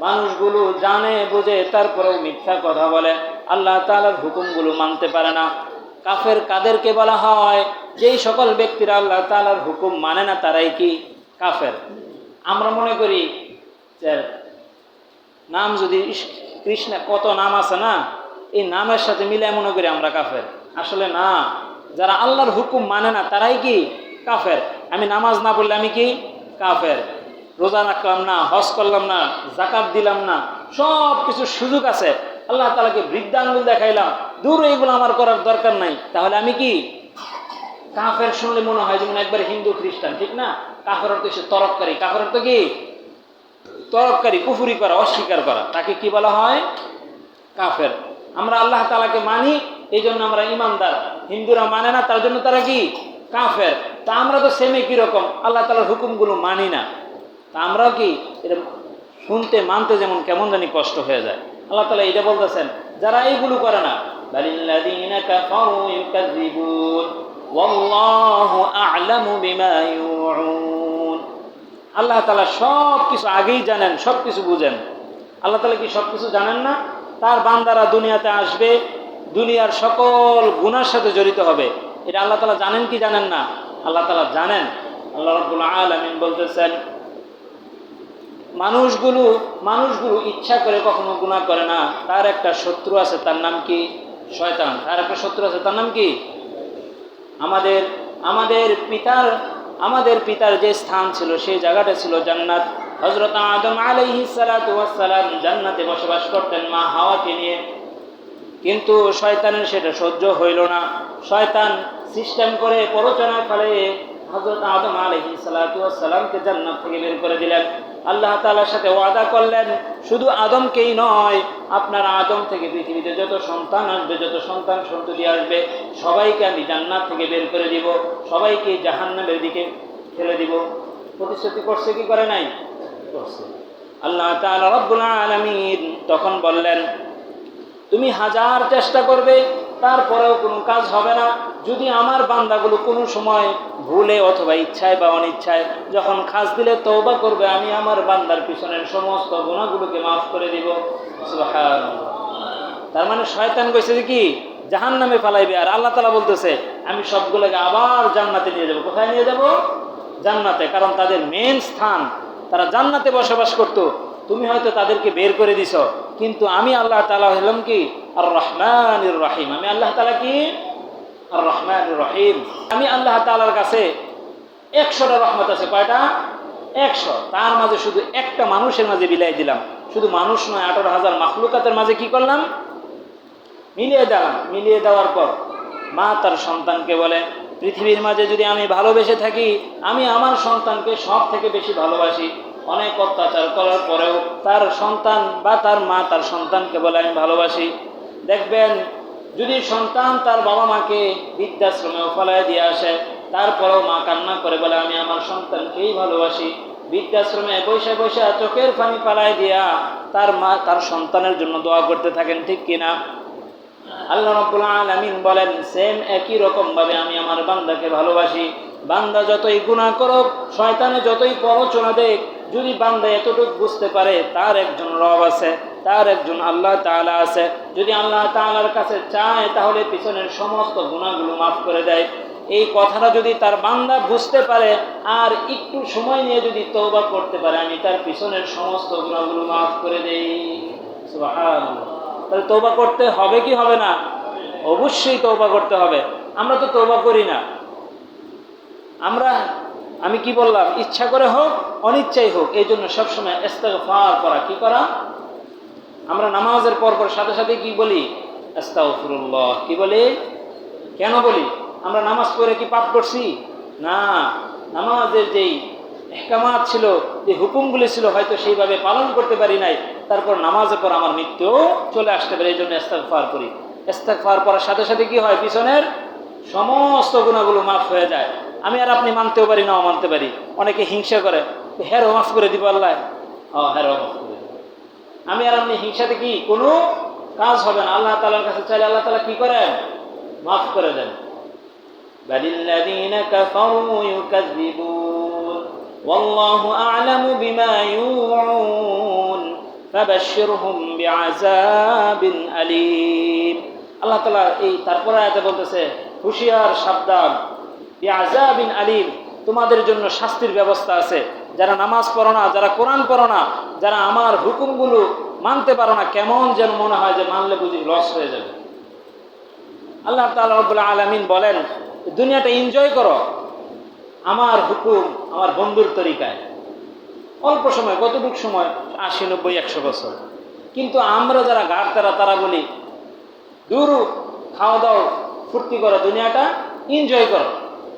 মানুষগুলো জানে বুঝে তারপরেও মিথ্যা কথা বলে, আল্লাহ তাআলার হুকুমগুলো মানতে পারে না। কাফের কাদেরকে বলা হয়? যেই সকল ব্যক্তিরা আল্লাহ তাআলার হুকুম মানে না, তারাই কি কাফের। আমরা মনে করি যে নাম যদি কৃষ্ণ, কত নাম আছে না, এই নামের সাথে মিলে মনে করি আমরা কাফের। আসলে না, যারা আল্লাহর হুকুম মানে না তারাই কি কাফের। আমি নামাজ না পড়লে আমি কি কাফের, রোজা রাখলাম না, হজ করলাম না, যাকাত দিলাম না, সব কিছু সুযোগ আছে, আল্লাহ তাআলাকে বৃদ্ধাঙ্গুল দেখাইলাম, দূর এইগুলো আমার করার দরকার নাই, তাহলে আমি কি কাফের? শুনলে মনে হয় যেমন একবার হিন্দু খ্রিস্টান, ঠিক না? কাফের অর্থ সে তরফকারী, কাফের অর্থ কি? তরফকারী, কুফরি করা, অস্বীকার করা, তাকে কি বলা হয়? কাফের। আমরা আল্লাহ তাআলাকে মানি, এই জন্য আমরা ইমানদার। হিন্দুরা মানে না, তার জন্য তারা কি কাফের। তা আমরা তো সেমে কিরকম, আল্লাহ তাআলার হুকুমগুলো মানি না, তা আমরাও কি এটা শুনতে মানতে যেমন কেমন জানি কষ্ট হয়ে যায়। আল্লাহ তাআলা এটা বলতেছেন, যারা এইগুলো করে না, বালিল্লাযীনা কাফারু ইউকাযযিবুন ওয়াল্লাহু আ'লামু বিমা ইউ'উন। আল্লাহ তাআলা সব কিছু আগেই জানেন, সব কিছু বুঝেন। আল্লাহ তাআলা কি সব কিছু জানেন না? তার বান্দারা দুনিয়াতে আসবে, দুনিয়ার সকল গুনার সাথে জড়িত হবে, এটা আল্লাহ তাআলা জানেন কি জানেন না? আল্লাহ তাআলা জানেন। আল্লাহ রাব্বুল আলামিন বলতেছেন, মানুষগুলো ইচ্ছা করে কখনো গুনাহ করে না, তার একটা শত্রু আছে, তার নাম কি? শয়তান। তার একটা শত্রু আছে, তার নাম কি? আমাদের পিতার আমাদের পিতার যে স্থান ছিল সেই জায়গাটা ছিল জান্নাত। হযরত আদম আলাইহিস সালাতু ওয়াস সালাম জান্নাতে বসবাস করতেন মা হাওয়াকে নিয়ে। কিন্তু শয়তানের সেটা সহ্য হইল না। শয়তান সিস্টেম করে প্ররোচনার ফলে হযরত আদম আলাইহিস সালাতু ওয়াস সালামকে জান্নাত থেকে বের করে দিলেন। আল্লাহ তাআলার সাথে ওয়াদা করলেন, শুধু আদমকেই নয়, আপনার আদম থেকে পৃথিবীতে যত সন্তান আসবে, যত সন্তান সন্ততি আসবে, সবাইকে আমি জান্নাত থেকে বের করে দিব, সবাইকে জাহান্নামের দিকে ঠেলে দিব। প্রতিশ্রুতি করছে কি করে নাই? করছে। আল্লাহ তাআলা রব্বুল আলামিন তখন বললেন, তুমি হাজার চেষ্টা করবে, তারপরেও কোনো কাজ হবে না। যদি আমার বান্দাগুলো কোনো সময় ভুলে অথবা ইচ্ছায় বা অনিচ্ছায় যখন খাস দিলে তওবা করবে, আমি আমার বান্দার পিছনের সমস্ত গুনাহগুলোকে মাফ করে দিব। সুবহানাল্লাহ। তার মানে শয়তান কইছে যে কি জাহান্নামে ফালাইবে, আর আল্লাহ তাআলা বলতেছে আমি সবগুলোকে আবার জান্নাতে নিয়ে যাব। কোথায় নিয়ে যাব? জান্নাতে। কারণ তাদের মেন স্থান, তারা জান্নাতে বসবাস করত। তুমি হয়তো তাদেরকে বের করে দিছ, কিন্তু আমি আল্লাহ তাআলা হলাম কি আর রহমানুর রহিম। আমি আল্লাহ তাআলা কি আর রহমানুর রহিম। আমি আল্লাহ তাআলার কাছে 100টা রহমত আছে। কয়টা? 100। তার মাঝে শুধু একটা মানুষের মাঝে বিলাই দিলাম। শুধু মানুষ নয়, 18,000 মাখলুকাতের মাঝে কি করলাম? মিলিয়ে দিলাম। মিলিয়ে দেওয়ার পর মা তার সন্তানকে বলে, পৃথিবীর মাঝে যদি আমি ভালোবেসে থাকি, আমি আমার সন্তানকে সব থেকে বেশি ভালোবাসি। অনেক অত্যাচার করার পরেও তার সন্তান বা তার মা তার সন্তানকে বলে আমি ভালোবাসি। দেখবেন যদি সন্তান তার বাবা মাকে বৃদ্ধাশ্রমেও ফেলায় দিয়ে আসে, তারপরেও মা কান্না করে বলে আমি আমার সন্তানকেই ভালোবাসি। বৃদ্ধাশ্রমে বসে বসে চোখের পানি পালায় দিয়া তার মা তার সন্তানের জন্য দোয়া করতে থাকেন, ঠিক কিনা? আল্লাহ রাব্বুল আলামিন বলেন, সেম একই রকম ভাবে আমি আমার বান্দাকে ভালোবাসি। বান্দা যতই গুনাহ করুক, শয়তানে যতই প্ররোচনা দেখ, যদি বান্দা এতটুকু বুঝতে পারে তার একজন রব আছে, তার একজন আল্লাহ তাআলা আছে, যদি আল্লাহ তাআলার কাছে চায় তাহলে পিছনের সমস্ত গুনাহগুলো মাফ করে দেয়। এই কথাটা যদি তার বান্দা বুঝতে পারে আর একটু সময় নিয়ে যদি তওবা করতে পারে, আমি তার পিছনের সমস্ত গুনাহগুলো মাফ করে দেই। সুবহানাল্লাহ। তাহলে তওবা করতে হবে কি হবে না? অবশ্যই তওবা করতে হবে। আমরা তো তওবা করি না। আমি কি বললাম, ইচ্ছা করে হোক অনিচ্ছাই হোক, এই জন্য সবসময় ইস্তিগফার করা। কি করা? আমরা নামাজের পর সাথে সাথে কি বলি? আস্তাগফিরুল্লাহ। কি বলি? কেন বলি? আমরা নামাজ পড়ে কি পাপ করছি? না। নামাজের যেই এহকামাত ছিল, যে হুকুমগুলি ছিল, হয়তো সেইভাবে পালন করতে পারি নাই, তারপর নামাজের পর আমার মৃত্যু চলে আসতে পারে। এই জন্য ইস্তিগফার করি। ইস্তিগফার করার সাথে সাথে কি হয়? পিছনের সমস্ত গুনাহগুলো মাফ হয়ে যায়। আমি আর আপনি মানতেও পারি, নাও মানতে পারি। অনেকে হিংসা করে, হ্যাঁ মাফ করে দিব আল্লাহ। হ্যাঁ মাফ করে দিব। আমি আর আপনি হিংসাতে কি কোনো কাজ হবে না। আল্লাহ তাআলার কাছে চাইলে আল্লাহ তাআলা কি করেন? মাফ করে দেন। বালিল্লাযীনা কাফারু ইউকাযযিবুন ওয়াল্লাহু আ'লামু বিমা ইউ'উন ফাবাশশিরহুম বিআযাবিন আলীম। আল্লাহ তাআলা এই তারপর আয়াতে বলতেছে, হুঁশিয়ার, সাবধান, বিআযাবিন আলীম, তোমাদের জন্য শাস্তির ব্যবস্থা আছে। যারা নামাজ পড়ো না, যারা কোরআন পড়ো না, যারা আমার হুকুমগুলো মানতে পারো না, কেমন যেন মনে হয় যে মানলে বুঝি লস হয়ে যাবে। আল্লাহ তাআলা রাব্বুল আলামিন বলেন, দুনিয়াটা এনজয় করো আমার হুকুম, আমার বন্ধুর তরিকায়। অল্প সময়, কতটুকু সময়? 80, 90, 100 বছর। কিন্তু আমরা যারা ঘাটতারা, তারা বলি দূর, খাওয়া দাও, ফুর্তি করো, দুনিয়াটা এনজয় করো।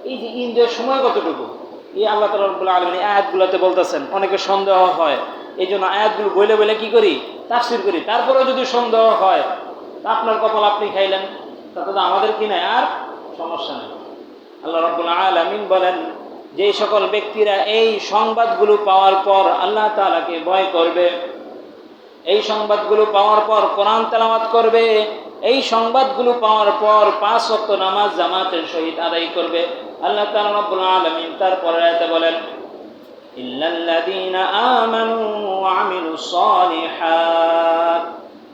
এই যে এনজয়ের সময় কতটুকু? এই আল্লাহ তাআলা রাব্বুল আলামিন আয়াতগুলোতে বলতেছেন। অনেকে সন্দেহ হয়, এই জন্য আয়াতগুলো বলে বলে কি করি? তাফসীর করি। তারপরেও যদি সন্দেহ হয়, আপনার কপাল আপনি খাইলেন, তাতে তো আমাদের কি নাই, আর সমস্যা নেই। আল্লাহ রাব্বুল আলামিন বলেন, যেই সকল ব্যক্তিরা এই সংবাদগুলো পাওয়ার পর আল্লাহ তাআলাকে ভয় করবে, এই সংবাদগুলো পাওয়ার পর কোরআন তেলাওয়াত করবে, এই সংবাদগুলো পাওয়ার পর 5 ওয়াক্ত নামাজ জামাতের সহিত আদায় করবে, আল্লাহ তাআলা রাব্বুল আলামিন তারপরে আয়াতে বলেন, ইল্লাল্লাযীনা আমানু ওয়া আমিলুস সালিহাত,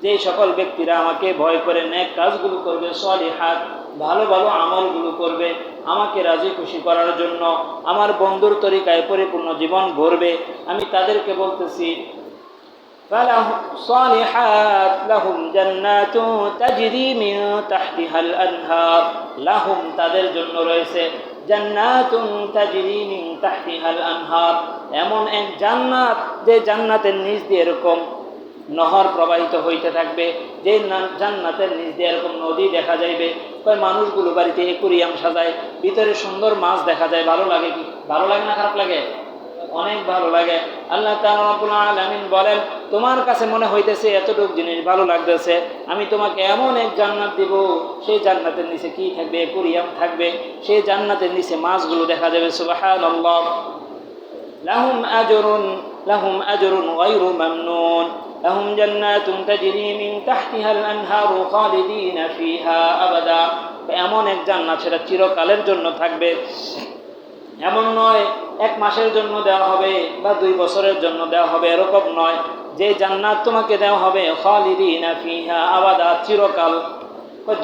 যে সকল ব্যক্তিরা আমাকে ভয় করে নেক কাজগুলো করবে, সলিহাত, ভালো ভালো আমলগুলো করবে, আমাকে রাজি খুশি করার জন্য আমার বন্ধুর তরিকায় পরিপূর্ণ জীবন গড়বে, আমি তাদেরকে বলতেছি, صالحات لهم جنات تجري من تحتها الأنهار, লাহুম, তাদের জন্য রয়েছে জান্নাতুন তাজরি মিন তাহতিহাল আনহার, এমন এক জান্নাত যে জান্নাতের নিচ দিয়ে এরকম নহর প্রবাহিত হইতে থাকবে, যে জান্নাতের নিচ দিয়ে এরকম নদী দেখা যাইবে। কয় মানুষগুলো বাড়িতে একুরিয়াম সাজায়, ভিতরে সুন্দর মাছ দেখা যায়, ভালো লাগে কি? ভালো লাগে না খারাপ লাগে? অনেক ভালো লাগে। আল্লাহ তাআলা রাব্বুল আলামিন বলেন, তোমার কাছে মনে হইতেছে এতটুকু জিনিস ভালো লাগতেছে, আমি তোমাকে এমন এক জান্নাত দিব, সেই জান্নাতের নিচে কি থাকবে? একুরিয়াম থাকবে, সেই জান্নাতের নিচে মাছগুলো দেখা যাবে। সুবহানাল্লাহ। লাহুম আজরুন গায়রু মামনুন, লাহুম জান্নাতুন তাজরি মিন তাহতিহাল আনহারু খালিদিনা ফিহা আবাদা। এমন এক জান্নাত, সেটা চিরকালের জন্য থাকবে। এমন নয় 1 মাসের জন্য দেওয়া হবে বা 2 বছরের জন্য দেওয়া হবে, এরকম নয়। যে জান্নাত তোমাকে দেওয়া হবে খালিদিনা ফিহা আবাদা, চিরকাল।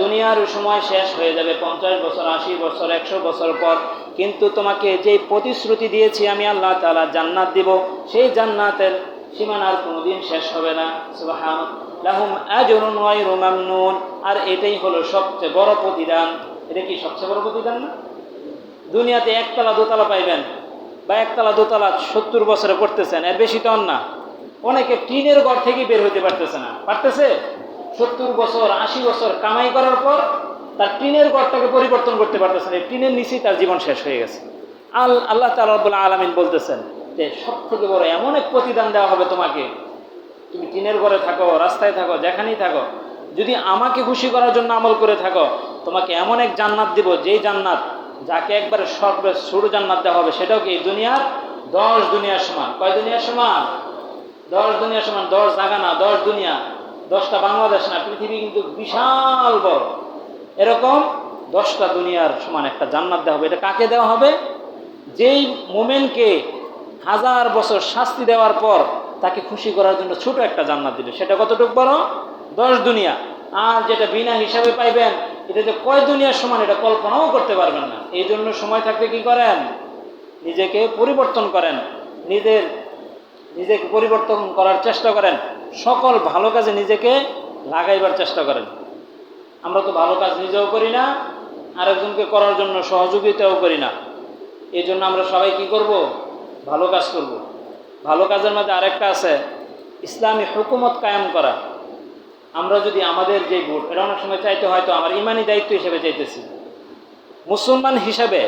দুনিয়ার সময় শেষ হয়ে যাবে 50 বছর, 80 বছর, 100 বছর পর, কিন্তু তোমাকে যে প্রতিশ্রুতি দিয়েছি আমি আল্লাহ তাআলা জান্নাত দিব, সেই জান্নাতের সীমানার কোনোদিন শেষ হবে না। সুবহানাল্লাহ। লাহুম আজরুন গায়রু মামনুন। আর এটাই হলো সবচেয়ে বড় প্রতিদান। এটা কি সবচেয়ে বড় প্রতিদান না? দুনিয়াতে একতলা দোতলা পাইবেন, বা একতলা দোতলা 70 বছরে করতেছেন, এর বেশি তো না। অনেকে টিনের ঘর থেকেই বের হইতে পারতেছে না। পারতেছে? 70 বছর 80 বছর কামাই করার পর তার টিনের ঘরটাকে পরিবর্তন করতে পারতেছে না। টিনের নিচেই তার জীবন শেষ হয়ে গেছে। আল্লাহ তাআলা রাব্বুল আলামিন বলতেছেন যে সব থেকে বড় এমন এক প্রতিদান দেওয়া হবে তোমাকে। তুমি টিনের ঘরে থাকো, রাস্তায় থাকো, যেখানেই থাকো, যদি আমাকে খুশি করার জন্য আমল করে থাকো, তোমাকে এমন এক জান্নাত দিব, যেই জান্নাত, যাকে একবারে সর্বোচ্চ ছোট জান্নাত দেওয়া হবে, সেটাও কি দুনিয়ার 10 দুনিয়ার সমান। কয় দুনিয়ার সমান? 10 দুনিয়ার সমান। 10 জায়গা না, 10 দুনিয়া। 10টা বাংলাদেশ না, পৃথিবী কিন্তু বিশাল বড়। এরকম 10টা দুনিয়ার সমান একটা জান্নাত দেওয়া হবে। এটা কাকে দেওয়া হবে? যেই মোমেনকে 1000 বছর শাস্তি দেওয়ার পর তাকে খুশি করার জন্য ছোট একটা জান্নাত দিবে। সেটা কতটুকু বড়? 10 দুনিয়া। আর যেটা বিনা হিসাবে পাইবেন, এটা যে কয় দুনিয়ার সমান এটা কল্পনাও করতে পারবেন না। এই জন্য সময় থাকতে কি করেন? নিজেকে পরিবর্তন করেন, নিজেকে পরিবর্তন করার চেষ্টা করেন, সকল ভালো কাজে নিজেকে লাগাইবার চেষ্টা করেন। আমরা তো ভালো কাজ নিজেও করি না, আরেকজনকে করার জন্য সহযোগিতাও করি না। এই জন্য আমরা সবাই কি করব? ভালো কাজ করব। ভালো কাজের মধ্যে আরেকটা আছে, ইসলামী হুকুমত কায়েম করা। আমরা যদি আমাদের যে ভোট, এটা অনেক সময় চাইতে হয়তো আমার ইমানি দায়িত্ব হিসেবে চাইতেছি। মুসলমান হিসাবে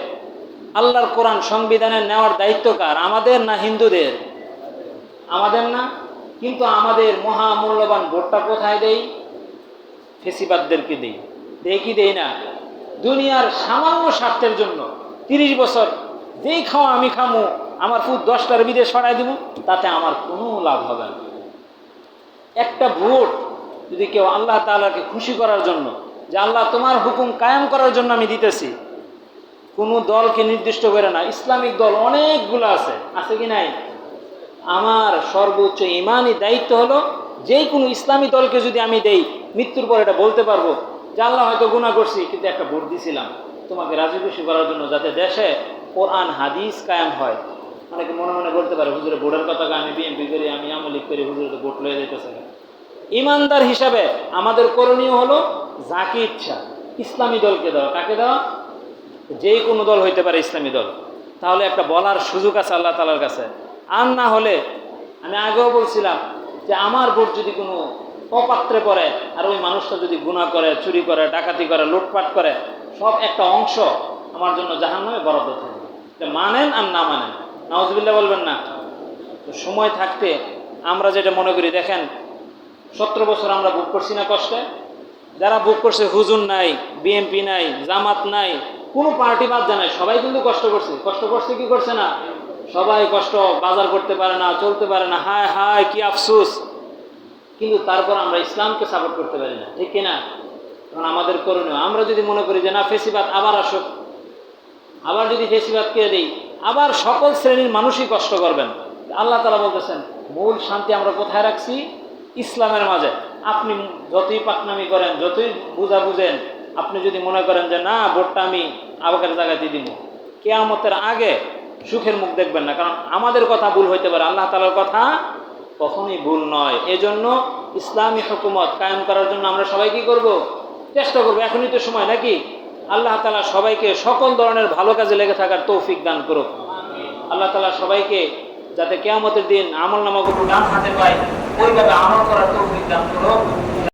আল্লাহর কোরআন সংবিধানের নেওয়ার দায়িত্ব কার? আমাদের না হিন্দুদের? আমাদের না? কিন্তু আমাদের মহামূল্যবান ভোটটা কোথায় দেই? ফেসিবাদদেরকে দেই। দেই কি দেই না? দুনিয়ার সামান্য স্বার্থের জন্য 30 বছর যেই খাওয়া আমি খামু, আমার ফুট 10টার বিদেশ সরাই দেব, তাতে আমার কোনো লাভ হবে না। একটা ভোট যদি কেউ আল্লাহ তাআলাকে খুশি করার জন্য, যে আল্লাহ তোমার হুকুম কায়েম করার জন্য আমি দিতেছি, কোনো দলকে নির্দিষ্ট করে না, ইসলামিক দল অনেকগুলো আছে, আছে কি নাই? আমার সর্বোচ্চ ইমানি দায়িত্ব হলো, যে কোনো ইসলামী দলকে যদি আমি দেই, মৃত্যুর পর এটা বলতে পারবো যে আল্লাহ হয়তো গুনাহ করছি, কিন্তু একটা ভোট দিছিলাম তোমাকে রাজি খুশি করার জন্য, যাতে দেশে কোরআন হাদিস কায়েম হয়। অনেকে মনে মনে বলতে পারে, হুজুরের ভোটের কথা, আমি বিএনপি করি, আমি আওয়ামী লীগ করি, হুজুর তো ভোট লয়ে যেতেছে না। ইমানদার হিসাবে আমাদের করণীয় হলো, যাকে ইচ্ছা ইসলামী দলকে দেওয়া। কাকে দেওয়া? যেই কোনো দল হইতে পারে ইসলামী দল। তাহলে একটা বলার সুযোগ আছে আল্লাহ তাআলার কাছে। আর না হলে, আমি আগেও বলছিলাম যে আমার ভোট যদি কোনো অপাত্রে পড়ে, আর ওই মানুষটা যদি গুনাহ করে, চুরি করে, ডাকাতি করে, লুটপাট করে, সব একটা অংশ আমার জন্য জাহান্নামে বরাদ্দ থাকবে। মানেন আর না মানেন, নাউজুবিল্লাহ বলবেন না। তো সময় থাকতে আমরা যেটা মনে করি, দেখেন 17 বছর আমরা ভোগ করছি না কষ্টে? যারা ভোগ করছে, হুজুর নাই, বিএনপি নাই, জামাত নাই, কোনো পার্টি বাদ যায় নাই, সবাই কিন্তু কষ্ট করছে। কষ্ট করছে কি করছে না? সবাই কষ্ট। বাজার করতে পারে না, চলতে পারে না, হায় হায় কি আফসোস। কিন্তু তারপর আমরা ইসলামকে সাপোর্ট করতে পারি না, ঠিক কিনা? কারণ আমাদের করণীয়, আমরা যদি মনে করি যে না, ফেসিবাদ আবার আসুক, আবার যদি ফেসিবাদকে দিই, আবার সকল শ্রেণীর মানুষই কষ্ট করবেন। আল্লাহ তাআলা বলতেছেন, মূল শান্তি আমরা কোথায় রাখছি? ইসলামের মাঝে। আপনি যতই পাকনামি করেন, যতই বুঝেন, আপনি যদি মনে করেন যে না, ভোটটা আমি আবাকের জায়গাতে দিব, কিয়ামতের আগে সুখের মুখ দেখবেন না। কারণ আমাদের কথা ভুল হইতে পারে, আল্লাহ তাআলার কথা কখনোই ভুল নয়। এজন্য ইসলামী হুকুমত কায়েম করার জন্য আমরা সবাই কি করব? চেষ্টা করবো। এখনই তো সময় নাকি? আল্লাহ তাআলা সবাইকে সকল ধরনের ভালো কাজে লেগে থাকার তৌফিক দান করুক। আল্লাহ তাআলা সবাইকে যাতে কিয়ামতের দিন আমল নামাগুলো ডান হাতে পায় ওইভাবে আমল করার তৌফিক দান করুক।